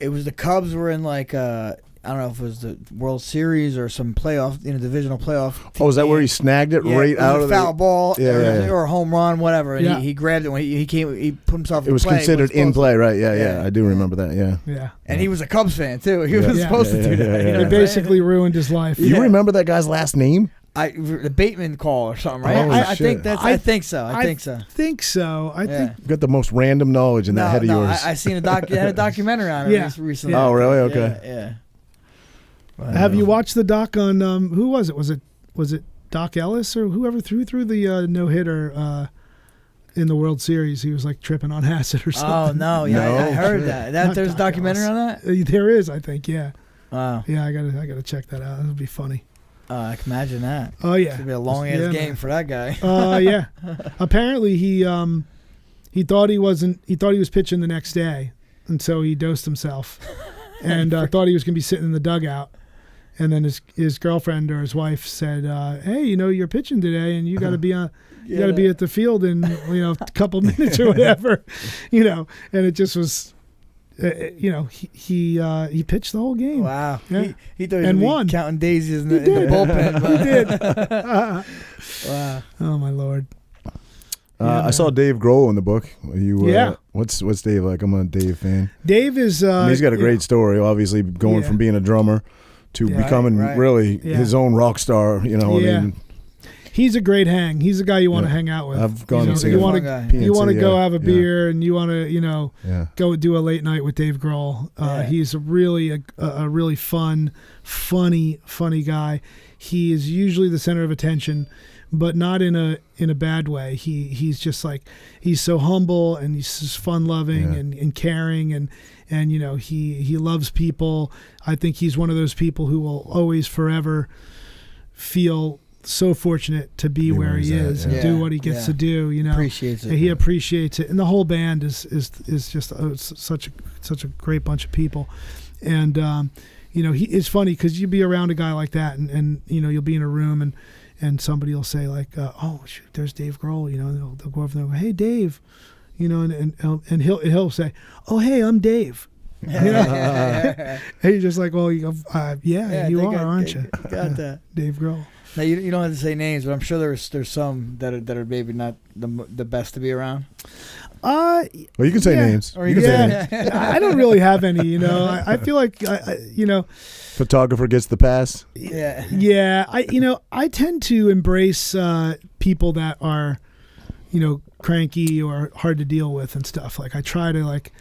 It was the Cubs were in like I don't know if it was the World Series or some playoff, divisional playoff. Oh, is that where he snagged it right it was out a of foul ball or a home run, whatever? And Yeah. he grabbed it when he came. He put himself. It was in play, considered in play, right? Yeah. I do remember that. Yeah. Yeah. And he was a Cubs fan too. He was Yeah. supposed to do that. Yeah. You know They what I'm basically ruined his life. You remember that guy's last name? saying? The Bateman call or something, right? Holy I think shit. that's. I I think so. I think so. Think so. I think. You got the most random knowledge in that head of yours. I seen I had a documentary on it Yeah. recently. Oh, really? Okay. Yeah. Have you watched the doc on who was it? Was it Doc Ellis or whoever threw the no hitter in the World Series? He was like tripping on acid or Oh something. no! Yeah, No, I heard shit. that. Not There's a Doc documentary Ellis. on that. There is, I think. Yeah. Wow. Yeah, I gotta check that out. That would be funny. I can imagine that. Oh yeah. It's gonna be a long ass Yeah, game man. for that guy. Yeah. Apparently he thought he was pitching the next day, and so he dosed himself, and thought he was gonna be sitting in the dugout. And then his girlfriend or his wife said, "Hey, you're pitching today, and you got to be at the field in a couple minutes or whatever, And it just was, he pitched the whole game. Wow. Yeah. He thought he And was won. counting daisies in the did. bullpen. He did. Wow. Oh my Lord. I saw Dave Grohl in the book. Yeah. What's Dave like? I'm a Dave fan. Dave is. He's got a great story. Obviously, going from being a drummer to becoming really his own rock star. You know, I mean. He's a great hang. He's a guy you want to hang out with. I've gone to see you want to go have a beer and you want to go do a late night with Dave Grohl. He's a really fun, funny guy. He is usually the center of attention, but not in a bad way. He's just like, he's so humble and he's just fun loving and caring and he loves people. I think he's one of those people who will always forever feel so fortunate to be where he is and do what he gets to do. Appreciates it. He appreciates it, and the whole band is just such a great bunch of people. And it's funny because you be around a guy like that, and you'll be in a room and somebody will say like, oh shoot, there's Dave Grohl. They'll go over there and go, hey Dave, and he'll say, oh hey, I'm Dave. And you're just like, well, you are, aren't you? Got that, Dave Grohl. Now you don't have to say names, but I'm sure there's some that are maybe not the best to be around. Well, you can say names. Or you can say names. I don't really have any. I feel like photographer gets the pass. Yeah. I tend to embrace people that are, cranky or hard to deal with and stuff. Like I try to like,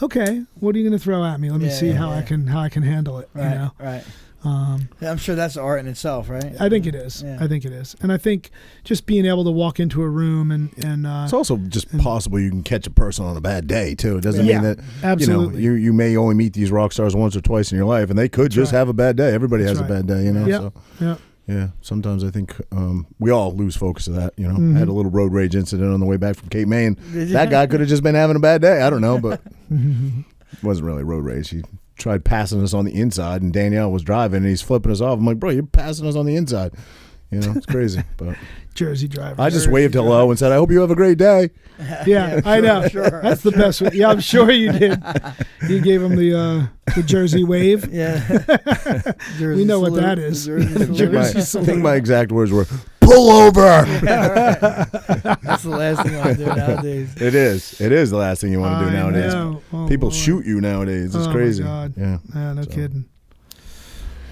okay, what are you going to throw at me? Let me see how I can handle it. Right. Right. I'm sure that's art in itself, right? I think it is. Yeah. I think it is. And I think just being able to walk into a room and it's also just possible you can catch a person on a bad day too. It doesn't mean that absolutely. You may only meet these rock stars once or twice in your life, and they could just have a bad day. Everybody has a bad day, Yep. So yeah. Sometimes I think we all lose focus of that. I had a little road rage incident on the way back from Cape May. That guy could have just been having a bad day. I don't know, but it wasn't really road rage. He tried passing us on the inside, and Danielle was driving, and he's flipping us off. I'm like, bro, you're passing us on the inside. It's crazy. But Jersey driver. I just waved hello and said, I hope you have a great day. Yeah, I know. Sure. That's the best way. Yeah, I'm sure you did. You gave him the Jersey wave. Yeah. We know what that is. I think my exact words were, pull over. That's the last thing I want to do nowadays. It is. It is the last thing you want to do nowadays. People boy. Shoot you nowadays. It's crazy. My God. Yeah, no kidding.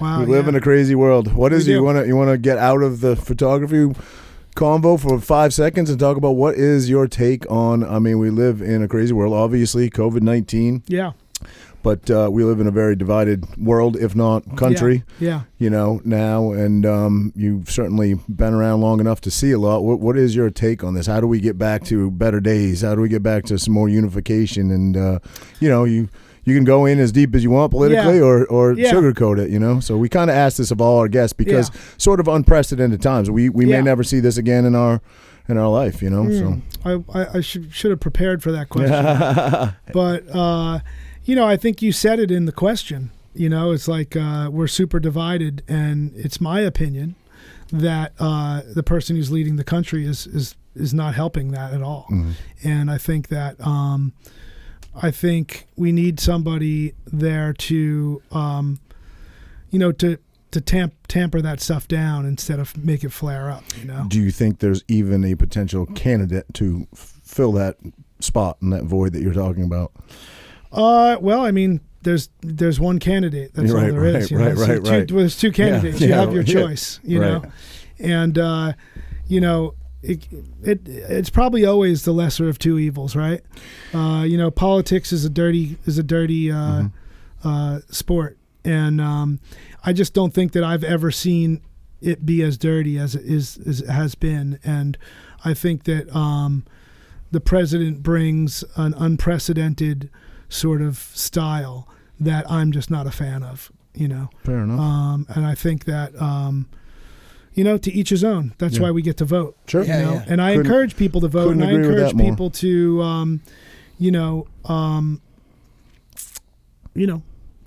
Wow. We live in a crazy world. What is it? You want to get out of the photography convo for 5 seconds and talk about what is your take on? I mean, we live in a crazy world. Obviously, COVID-19. Yeah. But we live in a very divided world, if not country. Yeah. Now, and you've certainly been around long enough to see a lot. What is your take on this? How do we get back to better days? How do we get back to some more unification? And you can go in as deep as you want politically or sugarcoat it. So we kind of ask this of all our guests because sort of unprecedented times. We may never see this again in our life. So I should have prepared for that question. But. I think you said it in the question. It's like we're super divided, and it's my opinion that the person who's leading the country is not helping that at all. Mm-hmm. And I think that I think we need somebody there to to tamper that stuff down instead of make it flare up. Do you think there's even a potential candidate to fill that spot and that void that you're talking about? Well, I mean, there's one candidate. That's all there is. Right. There's two candidates. You have your choice. You know, and it's probably always the lesser of two evils, right? Politics is a dirty sport, and I just don't think that I've ever seen it be as dirty as it has been, and I think that the president brings an unprecedented sort of style that I'm just not a fan of, Fair enough. And I think that, to each his own. That's why we get to vote. Sure. And I encourage people to vote, and I encourage people to,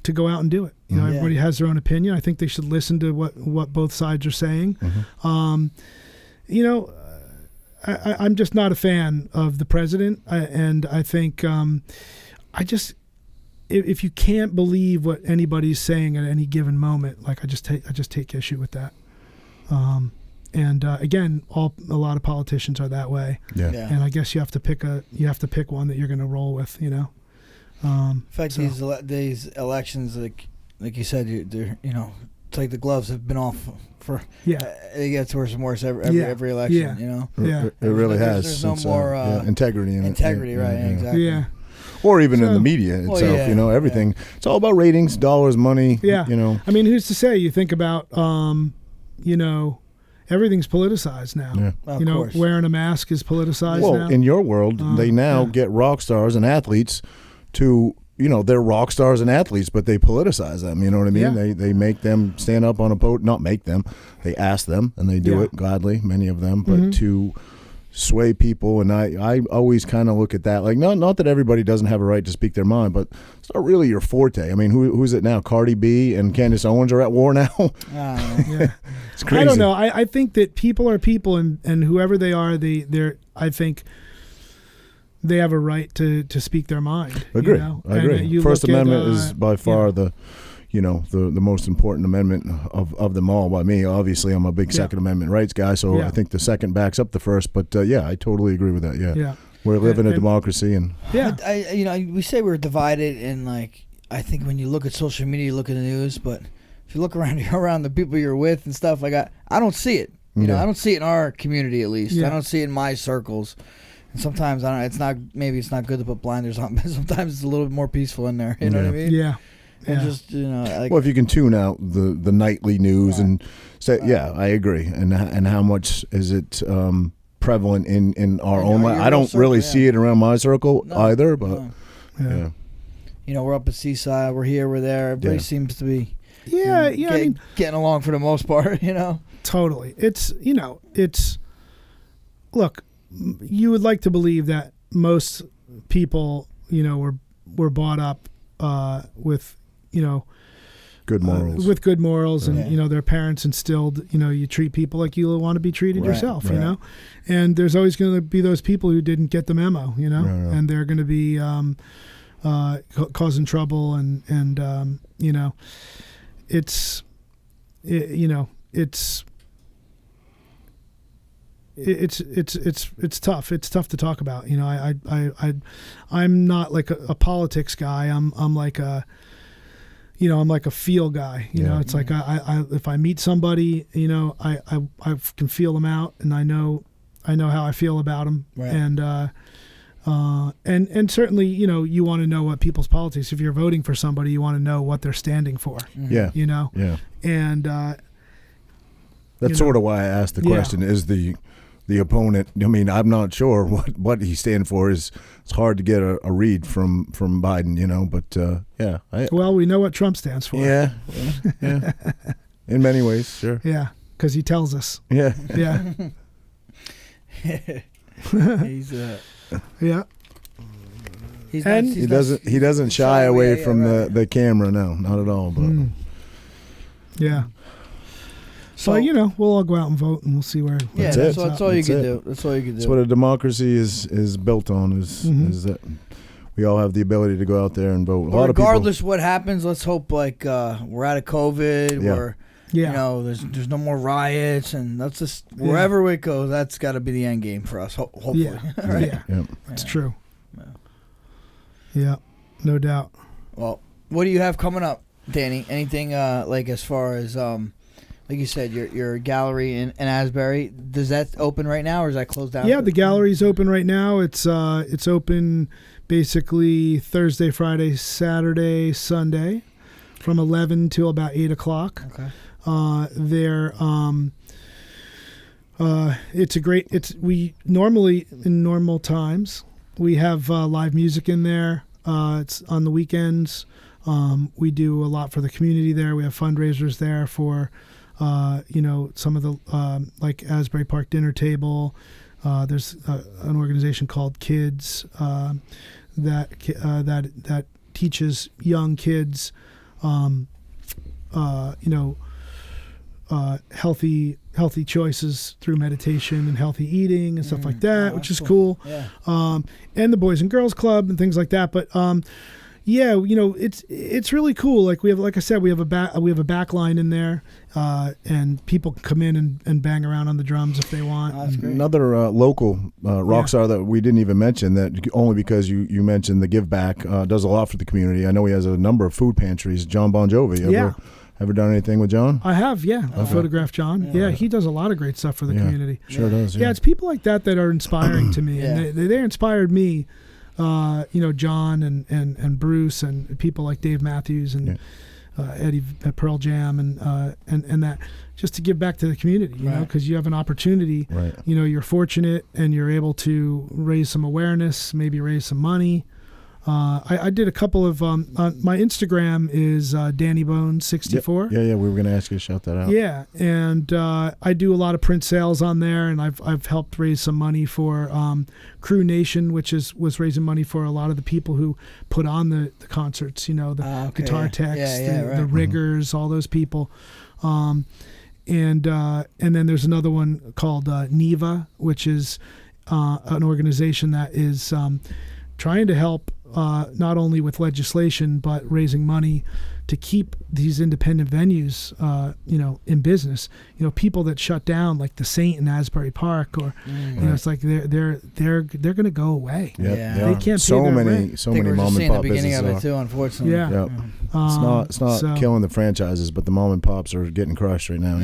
to go out and do it. Everybody has their own opinion. I think they should listen to what both sides are saying. Mm-hmm. I'm just not a fan of the president, and I think if you can't believe what anybody's saying at any given moment, like I just take issue with that. And again, a lot of politicians are that way. Yeah. Yeah. And I guess you have to pick one that you're going to roll with. In fact, these elections, like you said, they're it's like the gloves have been off for. Yeah. It gets worse and worse every election. Yeah. Yeah. It really has. There's no since, more integrity in integrity, it. right? Exactly. Yeah. Or even in So- the media itself, yeah, everything. It's all about ratings, dollars, money. Yeah. I mean, who's to say? You think about, everything's politicized now. Yeah. Of course. Wearing a mask is politicized Well, now. in your world, they now yeah. get rock stars and athletes to, they're rock stars and athletes, but they politicize them. You know what I mean? Yeah. They make them stand up on a podium. Not make them. They ask them, and they do Yeah. it gladly, many of them. But to sway people, and I always kind of look at that like not that everybody doesn't have a right to speak their mind, but it's not really your forte. I mean, who's it now? Cardi B and Candace Owens are at war now. Yeah. It's crazy. I don't know. I think that people are people, and whoever they are, I think they have a right to speak their mind. Agree. I I agree. you First look at, Amendment is by far the most important amendment of them all by me. Obviously, I'm a big Second Amendment rights guy, so Yeah. I think the second backs up the first. But I totally agree with that. Yeah, Yeah. we're living in a And- democracy, and Yeah. We say we're divided, and I think when you look at social media, you look at the news, but if you look around the people you're with and stuff, I don't see it. Yeah. I don't see it in our community, at least. Yeah. I don't see it in my circles. And sometimes maybe it's not good to put blinders on, but sometimes it's a little bit more peaceful in there. You know what I mean? Yeah. And Yeah. just well, if you can tune out the nightly news and say, yeah, I agree. And how much is it prevalent in our own life? your I don't circle, really yeah. see it around my circle No, either, but no. Yeah. yeah. We're up at Seaside, we're here, we're there. Everybody Yeah. seems to be Yeah. Yeah. I mean, getting along for the most part. totally. It's look, you would like to believe that most people, were brought up with, Good morals. with good morals, and Yeah. their parents instilled, you treat people like you want to be treated Right, yourself, right. and there's always going to be those people who didn't get the memo, Right. and they're going to be causing trouble, and it's tough. It's tough to talk about. I'm not like a politics guy. I'm like a feel guy. Yeah. It's like I if I meet somebody, I can feel them out, and I know how I feel about them. Right. And certainly, you want to know what people's politics. If you're voting for somebody, you want to know what they're standing for. Yeah. Yeah. And That's sort of why I asked the question. Is the opponent? I mean, I'm not sure what he's standing for. It's hard to get a read from Biden, But yeah, well, we know what Trump stands for. yeah. In many ways, sure. Yeah, because he tells us. Yeah. Yeah. He's Yeah. he's And not, He he's doesn't. He doesn't shy away yeah, from right. the camera. No, not at all. But Yeah. So we'll all go out and vote, and we'll see where. Yeah, That's it. that's all you That's can it. do. That's all you can do. that's what a democracy is built on. Is that we all have the ability to go out there and vote. A But lot regardless what happens, let's hope we're out of COVID. Yeah. We're Yeah. there's no more riots, and that's just wherever it goes. That's got to be the end game for us. Hopefully, Yeah. right? Yeah. Yeah. It's Yeah. true. Yeah. Yeah. No doubt. Well, what do you have coming up, Danny? Anything as far as like you said, your gallery in Asbury, does that open right now, or is that closed down? Yeah, the gallery's open right now. It's open basically Thursday, Friday, Saturday, Sunday, from 11 till about 8 o'clock. Okay. We normally, in normal times, we have live music in there. It's on the weekends. We do a lot for the community there. We have fundraisers there for, some of the, like Asbury Park Dinner Table. There's an organization called Kids that teaches young kids, healthy choices through meditation and healthy eating and stuff like that, which is cool. Yeah. And the Boys and Girls Club and things like that. But Yeah, it's really cool. Like like I said, we have a back line in there, and people can come in and bang around on the drums if they want. That's great. Another local rock star that we didn't even mention, that only because you mentioned the give back, does a lot for the community. I know he has a number of food pantries. John Bon Jovi. Ever done anything with John? I have, yeah. I photographed John. Yeah, he does a lot of great stuff for the community. Sure does. Yeah, it's people like that are inspiring to me, and they inspired me. John and Bruce and people like Dave Matthews and Eddie at Pearl Jam and that, just to give back to the community, you know, because you have an opportunity. Right. You're fortunate and you're able to raise some awareness, maybe raise some money. I did a couple of my Instagram is Danny Bones 64. Yeah. We were going to ask you to shout that out. Yeah, and I do a lot of print sales on there, and I've helped raise some money for Crew Nation, which was raising money for a lot of the people who put on the concerts. The guitar techs, the riggers, all those people. And then there's another one called NEVA, which is an organization that is trying to help not only with legislation but raising money to keep these independent venues, in business. People that shut down, like the Saint in Asbury Park, or it's like they're going to go away. They can't pay their rent. So many mom and pop the beginning businesses of it too, unfortunately. It's not killing the franchises, but the mom and pops are getting crushed right now.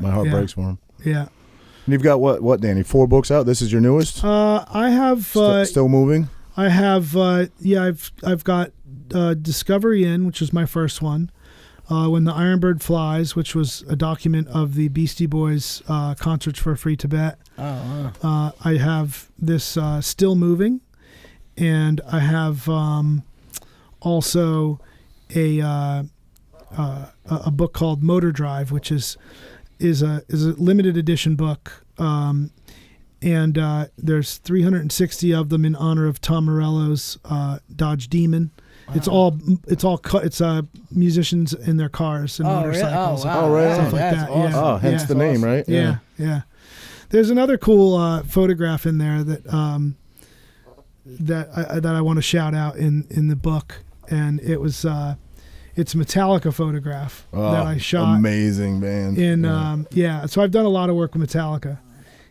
My heart breaks for them. Yeah. And you've got what, Danny? 4 books out. This is your newest. I have still moving. I have, I've got Discovery Inn, which was my first one. When the Iron Bird Flies, which was a document of the Beastie Boys concerts for Free Tibet. Oh, wow. I have this Still Moving, and I have also a book called Motor Drive, which is a limited edition book. And there's 360 of them in honor of Tom Morello's Dodge Demon. Wow. It's musicians in their cars and motorcycles. Really? Oh, wow. Oh, right. Stuff like That's that. awesome. Yeah. Oh, hence the name, right? Yeah. There's another cool photograph in there that I want to shout out in the book, and it's a Metallica photograph that I shot. Amazing band. So I've done a lot of work with Metallica.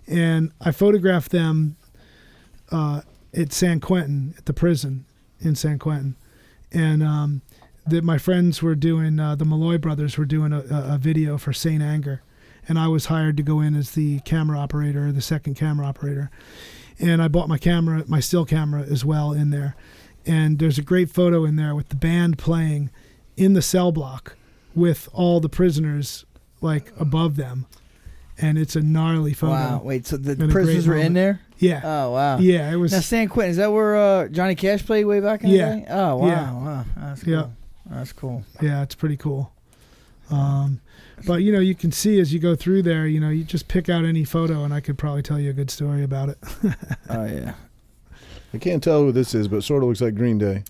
And I photographed them at San Quentin, at the prison in San Quentin. And my friends were doing, the Malloy brothers were doing a video for Saint Anger. And I was hired to go in as the camera operator, the second camera operator. And I bought my still camera as well in there. And there's a great photo in there with the band playing in the cell block with all the prisoners like above them. And it's a gnarly photo. Wow. Wait, so the prisoners were in there? Yeah. Oh, wow. Yeah, it was. Now, San Quentin, is that where Johnny Cash played way back in the day? Oh, wow. Yeah. Wow. That's cool. Yeah. That's cool. Yeah, it's pretty cool. But, you can see as you go through there, you just pick out any photo and I could probably tell you a good story about it. Oh, yeah. I can't tell who this is, but it sort of looks like Green Day.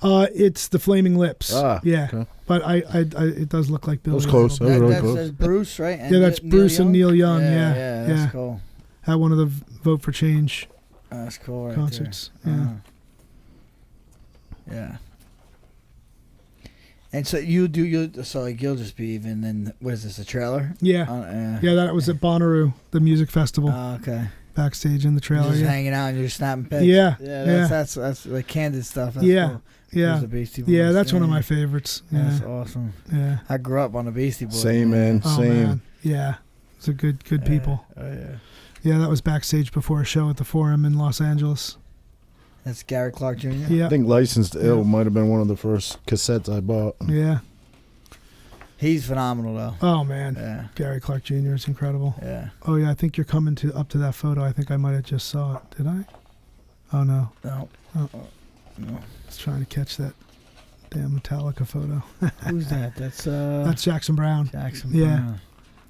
It's the Flaming Lips. Yeah. Okay. But it does look like Billy. That was close. That was really close. That's Bruce, right? And that's Bruce and Neil Young. Yeah, that's cool. At one of the Vote for Change that's cool right concerts. There. Yeah. And so you'll just be even then. What is this? A trailer? Yeah. That was at Bonnaroo, the music festival. Oh, okay. Backstage in the trailer. You're just hanging out and you're snapping pics. Yeah. That's like candid stuff. That's cool. Yeah, that's one of my favorites. Yeah. That's awesome. Yeah, I grew up on the Beastie Boys. Same, man. Oh, Same. Man. Yeah, it's a good people. Oh yeah. Yeah, that was backstage before a show at the Forum in Los Angeles. That's Gary Clark Jr. Yeah, I think Licensed Ill might have been one of the first cassettes I bought. Yeah. He's phenomenal though. Oh man. Yeah. Gary Clark Jr. is incredible. Yeah. Oh yeah, I think you're coming up to that photo. I think I might have just saw it. Did I? Oh no. No. Oh. No. I was trying to catch that damn Metallica photo. Who's that? That's Jackson Brown. Jackson Yeah. Brown.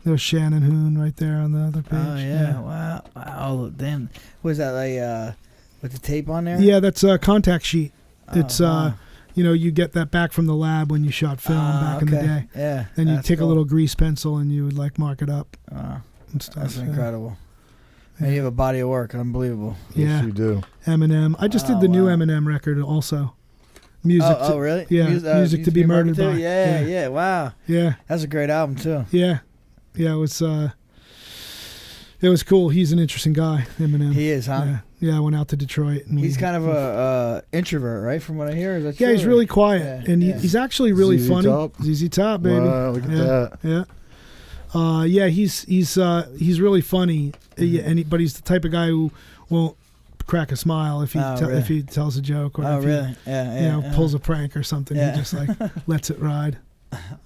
There's Shannon Hoon right there on the other page. Oh yeah. Wow. Oh damn. Was that like with the tape on there? Yeah, that's a contact sheet. It's wow. You get that back from the lab when you shot film back in the day. Yeah. Then you take a little grease pencil and you would like mark it up and stuff. That's incredible. And you have a body of work, unbelievable. Yes, you do. Eminem. I just did the new Eminem record also. Music. Oh, really? Yeah, music to be murdered by. Yeah. Wow. Yeah. That's a great album too. Yeah. It was cool. He's an interesting guy, Eminem. He is, huh? Yeah, I went out to Detroit. And he's kind of a introvert, right? From what I hear, is that true? Yeah, he's really quiet, and he's actually really funny. Top. ZZ Top, baby. Wow, look at that. Yeah. He's really funny, but he's the type of guy who won't crack a smile if he tells a joke or if he pulls a prank or something. He just like lets it ride.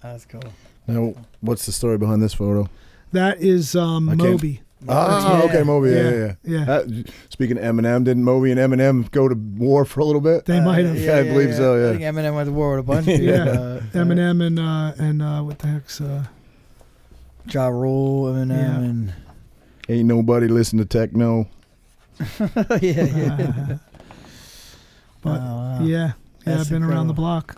That's cool. Now, what's the story behind this photo? That is Moby. Okay, Moby. Yeah. Speaking of Eminem, didn't Moby and Eminem go to war for a little bit? They might have. I believe so. Yeah. I think Eminem went to war with a bunch of people. Eminem and what the heck's Ja Rule, Eminem, and ain't nobody listen to techno. yeah. But I've been around the block.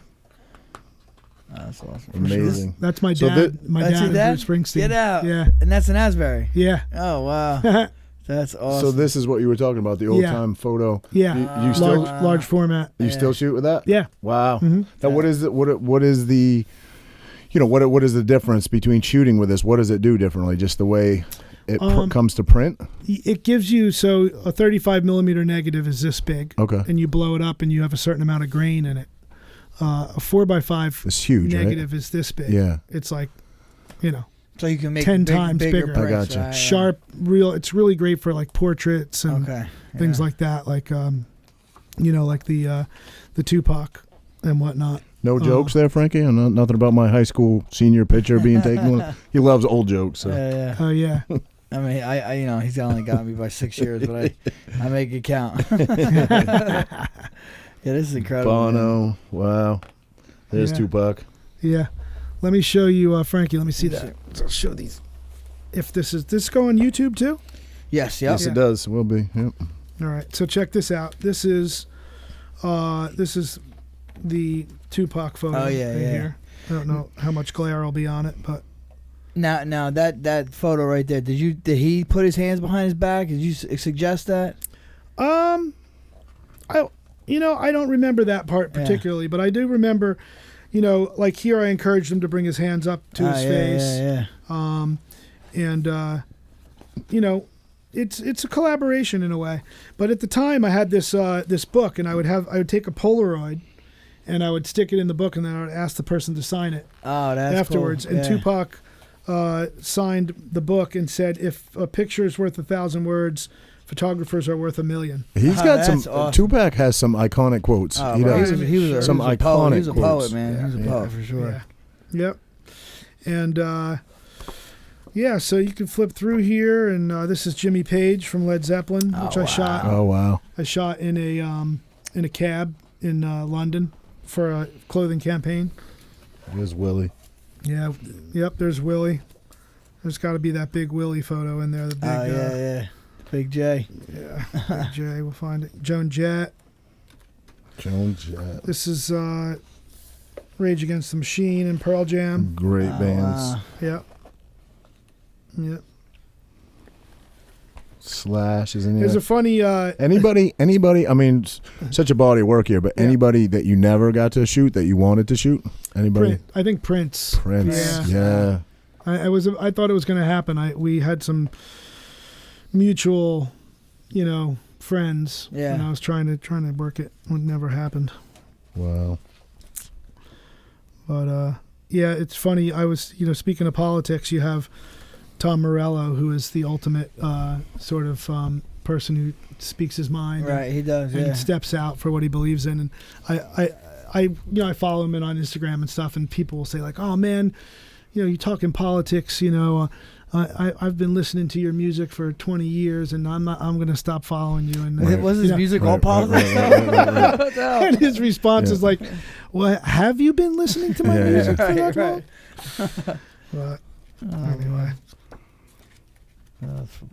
That's awesome. Amazing. That's my dad. And Bruce Springsteen. Get out. Yeah. And that's in Asbury. Yeah. Oh wow. That's awesome. So this is what you were talking about, the old time photo. Yeah. You still large format. You still shoot with that? Yeah. Wow. Mm-hmm. Now what is the what is the difference between shooting with this? What does it do differently? Just the way it comes to print? It gives you, so a 35 millimeter negative is this big. Okay. And you blow it up and you have a certain amount of grain in it. A 4x5 it's huge, negative right? is this big. Yeah. It's like, so you can make 10 times bigger bigger. prints, I gotcha. right? Sharp, real. It's really great for like portraits and things like that. Like, like the Tupac and whatnot. No jokes there, Frankie? Nothing about my high school senior picture being taken. He loves old jokes. So. Oh, yeah. I mean, I he's only got me by 6 years, but I make it count. Yeah, this is incredible. Bono, man. wow. There's Tupac. Yeah. Let me show you, Frankie. Let me see that. I'll show these. If this go on YouTube too? Yes, Yes, it does. It will be. Yep. All right. So check this out. This is the Tupac photo. Oh yeah, here. I don't know how much glare will be on it, but now that photo right there. Did he put his hands behind his back? Did you suggest that? I don't remember that part particularly, but I do remember, like here I encouraged him to bring his hands up to his face. Yeah. It's a collaboration in a way. But at the time I had this book, and I would take a Polaroid and I would stick it in the book, and then I would ask the person to sign it. Oh, that's afterwards. cool. And Tupac signed the book and said, "If a picture is worth 1,000 words, photographers are worth 1,000,000." He's got some. Awesome. Tupac has some iconic quotes. Oh, he does. He was some a iconic poet. He was a quotes. poet, man. He was a poet for sure. Yeah. Yep. And so you can flip through here, and this is Jimmy Page from Led Zeppelin, which I shot. Oh wow! I shot in a cab in London for a clothing campaign. There's Willie. Yeah. Yep. There's Willie. There's got to be that big Willie photo in there. The big. Big J. Yeah. Big J. We'll find it. Joan Jett. This is Rage Against the Machine and Pearl Jam. Great bands. Yep. Yep. Slash is in There's here. a funny. Anybody? I mean, such a body of work here, but anybody that you never got to shoot that you wanted to shoot? Anybody? I think Prince. Prince. Yeah. I thought it was going to happen. We had some mutual, friends. Yeah. And I was trying to work it. It never happened. Wow. But it's funny. I was, speaking of politics, you have Tom Morello, who is the ultimate sort of person who speaks his mind. Right, he does. And steps out for what he believes in. And I follow him on Instagram and stuff, and people will say like, "Oh man, you talking politics, I've been listening to your music for 20 years, and I'm going to stop following you." And was his music all politics? Right. And his response is like, "Well, have you been listening to my music for that long?" But anyway,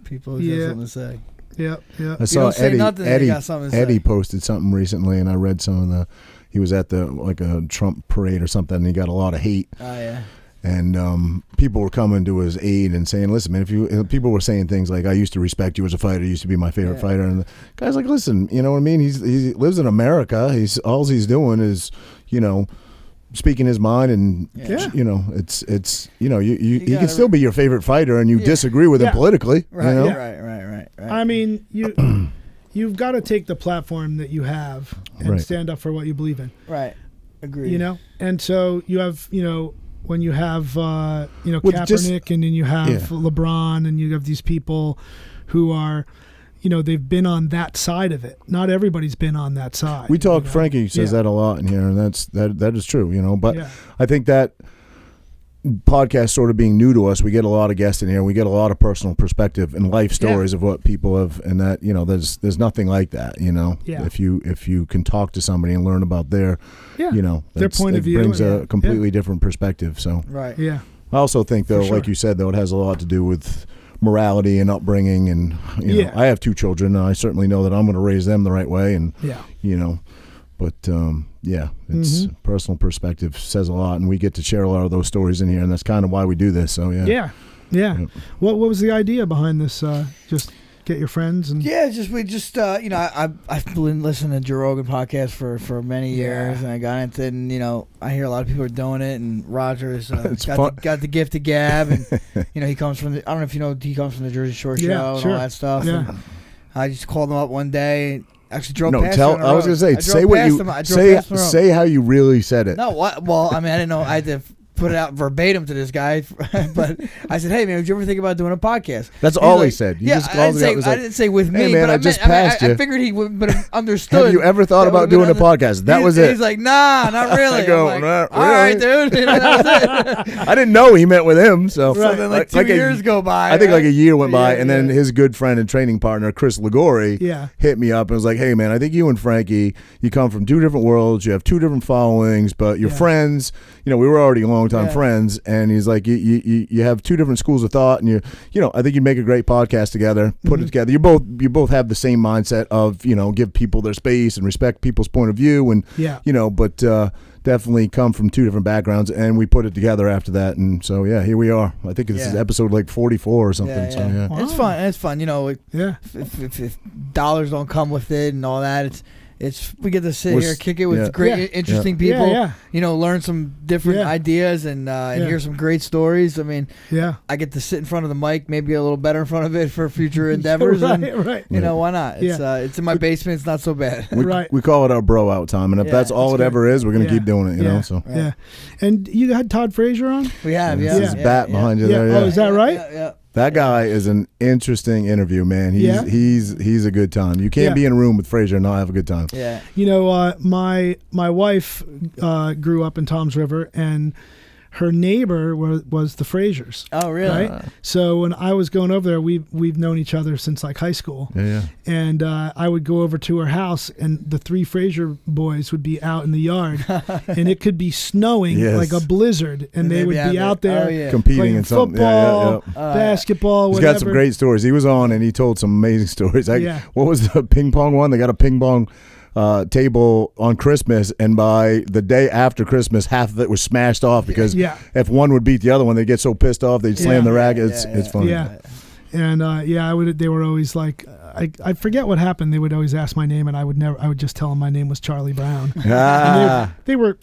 people who have something to say. Yep. I saw Eddie posted something recently, and I read some of the. He was at a Trump parade or something, and he got a lot of hate. Oh yeah. And people were coming to his aid and saying, listen, man, people were saying things like, I used to respect you as a fighter, you used to be my favorite fighter. And the guy's like, listen, you know what I mean? He lives in America. All he's doing is, speaking his mind, and it's you can still be your favorite fighter and you disagree with him politically. Right, right. I mean, you've got to take the platform that you have and stand up for what you believe in. Right. Agreed. And so you have, when you have, Kaepernick, and then you have LeBron, and you have these people who are, they've been on that side of it. Not everybody's been on that side. We talk, Frankie says that a lot in here, and that is true, but I think that podcast sort of being new to us, we get a lot of guests in here, we get a lot of personal perspective and life stories of what people have, and that, there's nothing like that, if you can talk to somebody and learn about their point of view, brings a completely different perspective. So I also think, though, like you said, though, it has a lot to do with morality and upbringing, and I have 2 children, and I certainly know that I'm going to raise them the right way, and but it's personal perspective says a lot, and we get to share a lot of those stories in here, and that's kind of why we do this. So What was the idea behind this? Just get your friends and I've been listening to Joe Rogan podcast for many years, and I got into it, and I hear a lot of people are doing it, and Roger's got the gift of gab, and he comes from I don't know if he comes from the Jersey Shore show and all that stuff. Yeah. And I just called him up one day. Actually drove past him. I was gonna say how you really said it. No, what? Well, I mean, I didn't know. I had to put it out verbatim to this guy, but I said, "Hey, man, would you ever think about doing a podcast?" That's all he said. You just called me up. I didn't say with me, hey, man, but I figured he would have understood. Have you ever thought about doing a podcast? That was it. He's like, "Nah, not really." I go, "All right, dude." That was it. I didn't know he meant with him. So then like 2 years go by. I think like a year went by, and then his good friend and training partner Chris Ligori hit me up and was like, "Hey, man, I think you and Frankie, you come from 2 different worlds. You have 2 different followings, but you're friends. We were already longtime friends." And he's like, you have 2 different schools of thought, and I think you'd make a great podcast together. Put it together. You both have the same mindset of give people their space and respect people's point of view, and but definitely come from 2 different backgrounds, and we put it together after that, and so here we are. I think this is episode like 44 or something. So Wow. It's fun. If dollars don't come with it and all that, we get to sit here, kick it with great, interesting people. Learn some different ideas and hear some great stories. I mean, I get to sit in front of the mic, maybe a little better in front of it for future endeavors. Right. Why not? It's in my basement. It's not so bad. We call it our bro out time, and if that's all it ever is, we're gonna keep doing it. So And you had Todd Frazier on. We have. This is bat behind you there. Oh, is that right? Yeah. That guy is an interesting interview, man. He's a good time. You can't be in a room with Frazier and not have a good time. Yeah. My wife grew up in Toms River, and her neighbor was the Fraziers. Oh, really? Right? So when I was going over there, we've known each other since like high school. Yeah. And I would go over to her house, and the 3 Frazier boys would be out in the yard, and it could be snowing like a blizzard, and they would be out there competing in something. Football, basketball, He's whatever. got some great stories. He was on, and he told some amazing stories. What was the ping pong one? They got a ping pong table on Christmas, and by the day after Christmas, half of it was smashed off because if one would beat the other one, they'd get so pissed off they'd slam the racket. It's funny. And they were always like, I forget what happened. They would always ask my name, and I would just tell them my name was Charlie Brown. They were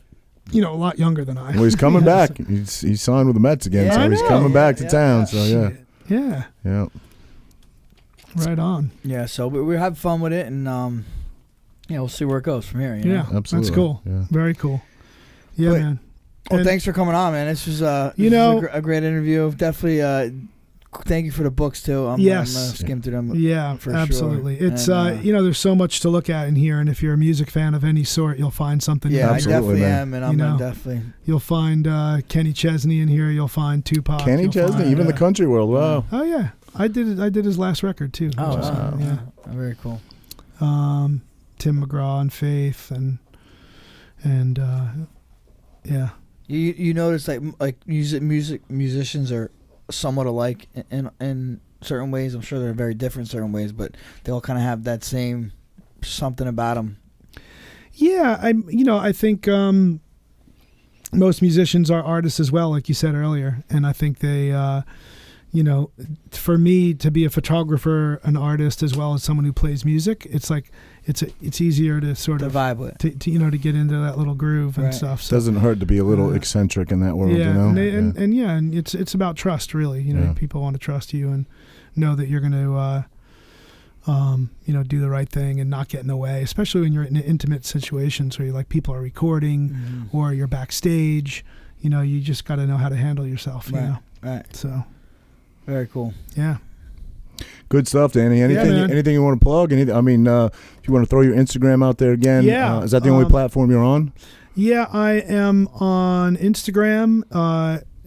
a lot younger than I. Well, he's coming back. He's signed with the Mets again, so he's coming back to town. So yeah. Right on. Yeah, so we have fun with it, and we'll see where it goes from here. Yeah, absolutely. That's cool. Yeah. Very cool. Yeah, man. Well, thanks for coming on, man. This was a great interview. Definitely. Thank you for the books too. I'm gonna skim through them. Yeah, for absolutely. Sure. It's there's so much to look at in here, and if you're a music fan of any sort, you'll find something. Yeah, absolutely, I definitely man. am, and I'm definitely. You'll find Kenny Chesney in here. You'll find Tupac. Kenny Chesney, even the country world. Wow. Oh yeah, I did his last record too. Oh, wow. Yeah, very cool. Tim McGraw and Faith and yeah. You notice like musicians are somewhat alike in certain ways. I'm sure they're very different in certain ways, but they all kind of have that same something about them. Yeah, I think most musicians are artists as well, like you said earlier, and I think they, for me to be a photographer, an artist, as well as someone who plays music, it's like it's easier to sort of vibe with, to get into that little groove and stuff. So, doesn't hurt to be a little eccentric in that world, yeah, and it's about trust, really. People want to trust you and know that you're going to. Do the right thing and not get in the way, especially when you're in intimate situations where people are recording or you're backstage. You just got to know how to handle yourself. Right. So, very cool. Yeah. Good stuff, Danny. Anything you want to plug? If you want to throw your Instagram out there again, is that the only platform you're on? Yeah, I am on Instagram.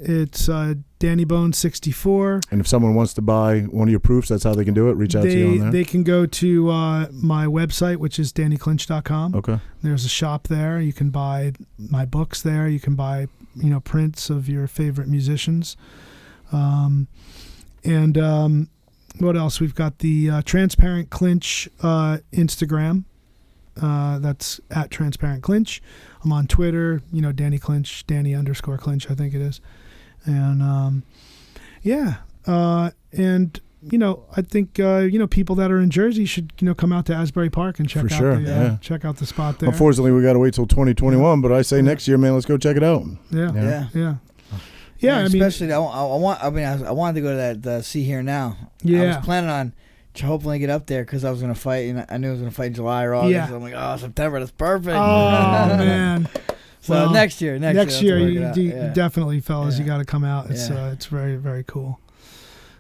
It's DannyBone64. And if someone wants to buy one of your proofs, that's how they can do it? Reach out to you on there? They can go to my website, which is DannyClinch.com. Okay. There's a shop there. You can buy my books there. You can buy, prints of your favorite musicians. And what else? We've got the Transparent Clinch Instagram. That's at Transparent Clinch. I'm on Twitter, Danny Clinch, Danny_Clinch, I think it is. And I think people that are in Jersey should come out to Asbury Park and check check out the spot there. Unfortunately, we got to wait till 2021, but I say next year, man, let's go check it out. Yeah. Especially I wanted to go to that See Here Now. Yeah. I was planning on hopefully get up there because I was going to fight, and I knew I was going to fight in July or August. Yeah. So I'm like, September, that's perfect. Oh man. So next year, you definitely, fellas, you got to come out. It's very, very cool.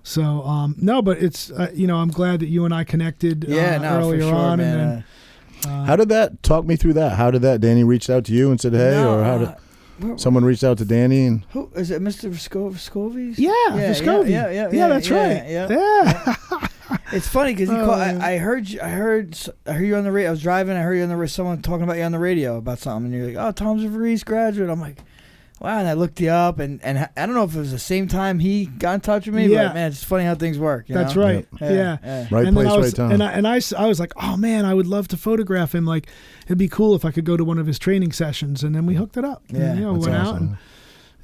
So but it's I'm glad that you and I connected earlier on. Man. And then, how did that talk me through that? How did that Danny reached out to you and said, hey, or how did someone reached out to Danny? And who is it? Mr. Vescovi's? Yeah, Vescovi. Yeah, that's right. Yeah. It's funny because I heard you on the radio. I was driving. I heard you on the radio. Someone talking about you on the radio about something, and you're like, "Oh, Tom's River East graduate." I'm like, "Wow!" And I looked you up, and I don't know if it was the same time he got in touch with me, but man, it's funny how things work. That's right. Yeah. Right and place, right time. And I was like, "Oh man, I would love to photograph him. Like, it'd be cool if I could go to one of his training sessions." And then we hooked it up. Yeah, and, went out, and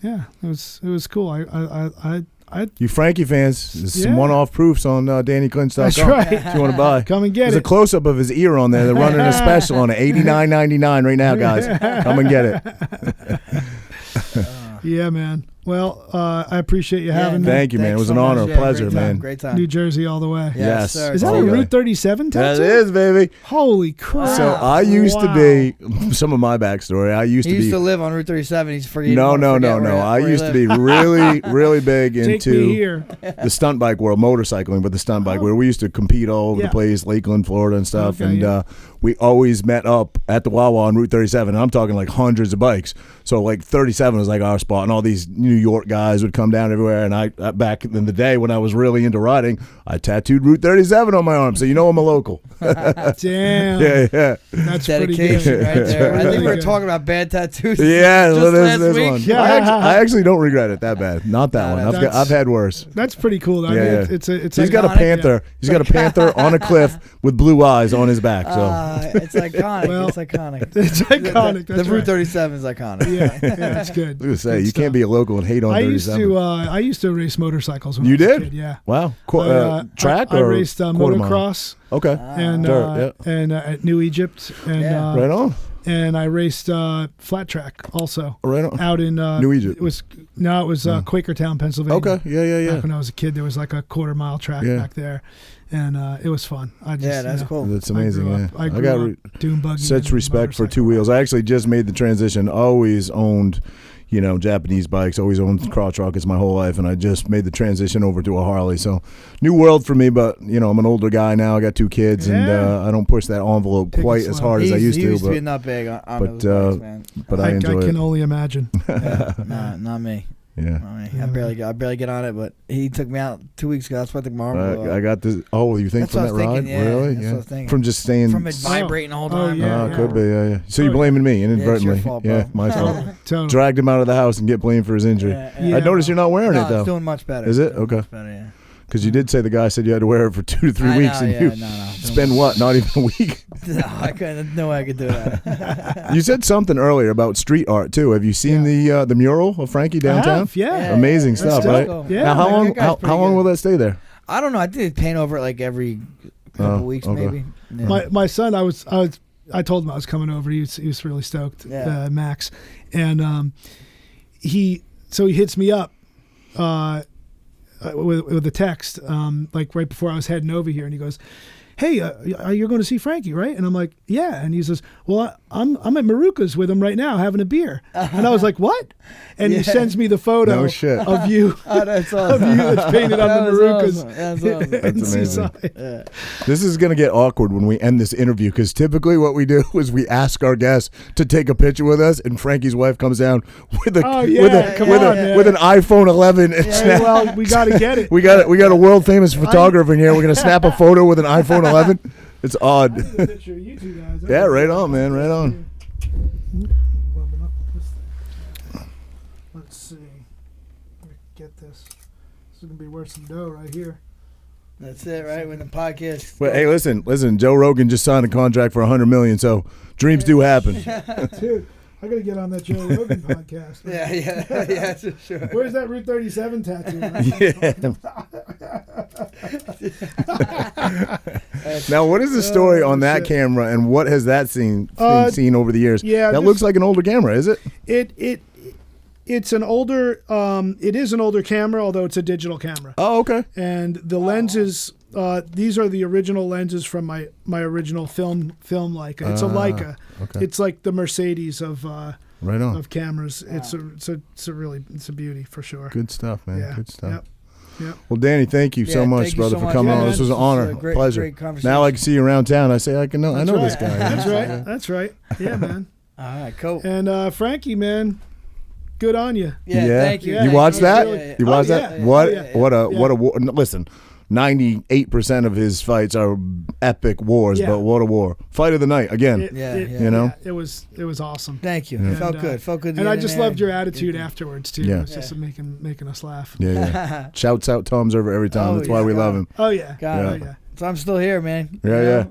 it was cool. You Frankie fans, there's some one-off proofs on DannyClinch.com. That's right. If you want to buy. Come and get There's it. a close-up of his ear on there. They're running a special on it, $89.99 right now, guys. Come and get it. Yeah, man. Well, I appreciate you having me. Thank you, man. It was an honor, a pleasure, man. Great time. New Jersey all the way. Yes. Sir. Is that a Route 37 tattoo? That is, baby. Holy crap. So I used to be, some of my backstory, He used to live on Route 37. He's forgetting. No. I used to be really, really big into the stunt bike world, motorcycling, but the stunt bike where we used to compete all over the place, Lakeland, Florida and stuff. We always met up at the Wawa on Route 37. And I'm talking like hundreds of bikes. So like 37 was like our spot, and all these New York guys would come down everywhere. And I back in the day when I was really into riding, I tattooed Route 37 on my arm, so I'm a local. Damn. Yeah. That's dedication pretty good. right there. I think we were talking about bad tattoos. Yeah, just last week. One. Yeah, I actually don't regret it that bad. Not that one. I've had worse. That's pretty cool. I mean, it's he's got a panther. Yeah. He's got a panther on a cliff with blue eyes on his back. So it's iconic. It's iconic. It's iconic. The Route 37 is iconic. Yeah, that's good. I was gonna say you can't be a local and hate on 37. I used to race motorcycles when I was a kid. Yeah. Wow. Track I or raced motocross. Okay. And at New Egypt and right on. And I raced flat track also. Right on. Out in New Egypt. It was Quakertown, Pennsylvania. Okay. Yeah. Back when I was a kid, there was like a quarter-mile track back there, and it was fun. That's cool. That's amazing. I got dune buggy. Such respect for two wheels. I actually just made the transition. Always owned, Japanese bikes. Always owned crotch rockets my whole life, and I just made the transition over to a Harley. So, new world for me. But I'm an older guy now. I got two kids, and I don't push that envelope quite as hard as I used to. He used to be not big on those bikes, man. But I enjoy it. I can only imagine. Not me. Yeah. I barely get on it, but he took me out 2 weeks ago. That's what the marble. I got this. Oh, you think from that ride? Really? That's what I was thinking. From just staying. From it vibrating the whole time. Could be. Yeah. So you're blaming me inadvertently. It's your fault, my fault. Totally. Dragged him out of the house and get blamed for his injury. I noticed you're not wearing it though. It's doing much better. Is it? Okay. Much better, Because you did say the guy said you had to wear it for 2 to 3 weeks, and you spend what? Not even a week. No, I couldn't. No way I could do that. You said something earlier about street art too. Have you seen the mural of Frankie downtown? Yeah. Amazing stuff, right? Cool. Yeah. Now, how That guy's long? pretty How long good. will that stay there? I don't know. I think they paint over it like every couple weeks, okay. maybe. Yeah. My son, I told him I was coming over. He was really stoked. Yeah. Max, and he hits me up with a text like right before I was heading over here, and he goes, "Hey, you're going to see Frankie, right?" And I'm like, "Yeah." And he says, "Well, I'm at Maruka's with him right now having a beer." And I was like, "What?" And he sends me the photo No shit. of you. Oh, that's Of awesome. you that's painted on the Marukas. Awesome. That's awesome. That's in amazing. Seaside. Yeah. This is going to get awkward when we end this interview because typically what we do is we ask our guests to take a picture with us, and Frankie's wife comes down with a Oh, yeah. with an iPhone 11 and Hey, snap. well, we got to get it. We got a world famous photographer in here. We're gonna snap a photo with an iPhone 11. It's odd. I need a picture of you two guys. Yeah, right on, man. Right on. Rubbing up this thing. Let's see. Let me get this. This is gonna be worth some dough right here. That's it, right? When the podcast. Well, hey, listen. Joe Rogan just signed a contract for $100 million, so dreams do happen. Dude, I gotta get on that Joe Rogan podcast. Yeah, for sure. Where's that Route 37 tattoo? Now, what is the story on that shit. camera, and what has that seen over the years? yeah, that just- looks like an older camera, is it? It's an older. It is an older camera, although it's a digital camera. Oh, okay. And the lenses, these are the original lenses from my original film Leica. It's a Leica. Okay. It's like the Mercedes of Right on. of cameras. It's a beauty for sure. Good stuff, man. Yeah. Good stuff. Yep. Well, Danny, thank you so Yeah, much, thank you brother, so for much. coming Yeah, on. man, This was an this honor, was a great- pleasure. great conversation. Now I can see you around town. I say I know That's this right. guy. That's right. That's right. Yeah, man. All right, cool. And Frankie, man, good on you. Yeah, thank you. Yeah, You Thank watched you. that? Yeah, yeah. You watched Oh, that? yeah. What? Oh, yeah. What a Yeah. what a war. Listen, 98% of his fights are epic wars, Yeah. but what a war! Fight of the night again. You know? it was awesome. Thank you. Yeah. Felt And, good. Felt good. to And get I in just there. loved your attitude afterwards too. Yeah. It was just making us laugh. Yeah. Shouts out Tom's over every time. Oh, That's why yeah. we love him. Oh yeah. God, Oh, Yeah. yeah. So I'm still here, man. Yeah.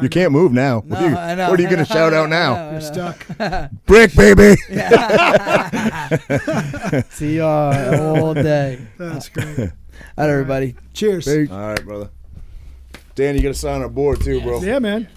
You can't move now. No, what I know. are you going I to shout know, out now? I You're know. stuck. Brick, baby. See y'all all day. That's great. All right, everybody. Cheers. All right, brother. Dan, you got to sign our board too, bro. Yeah, man.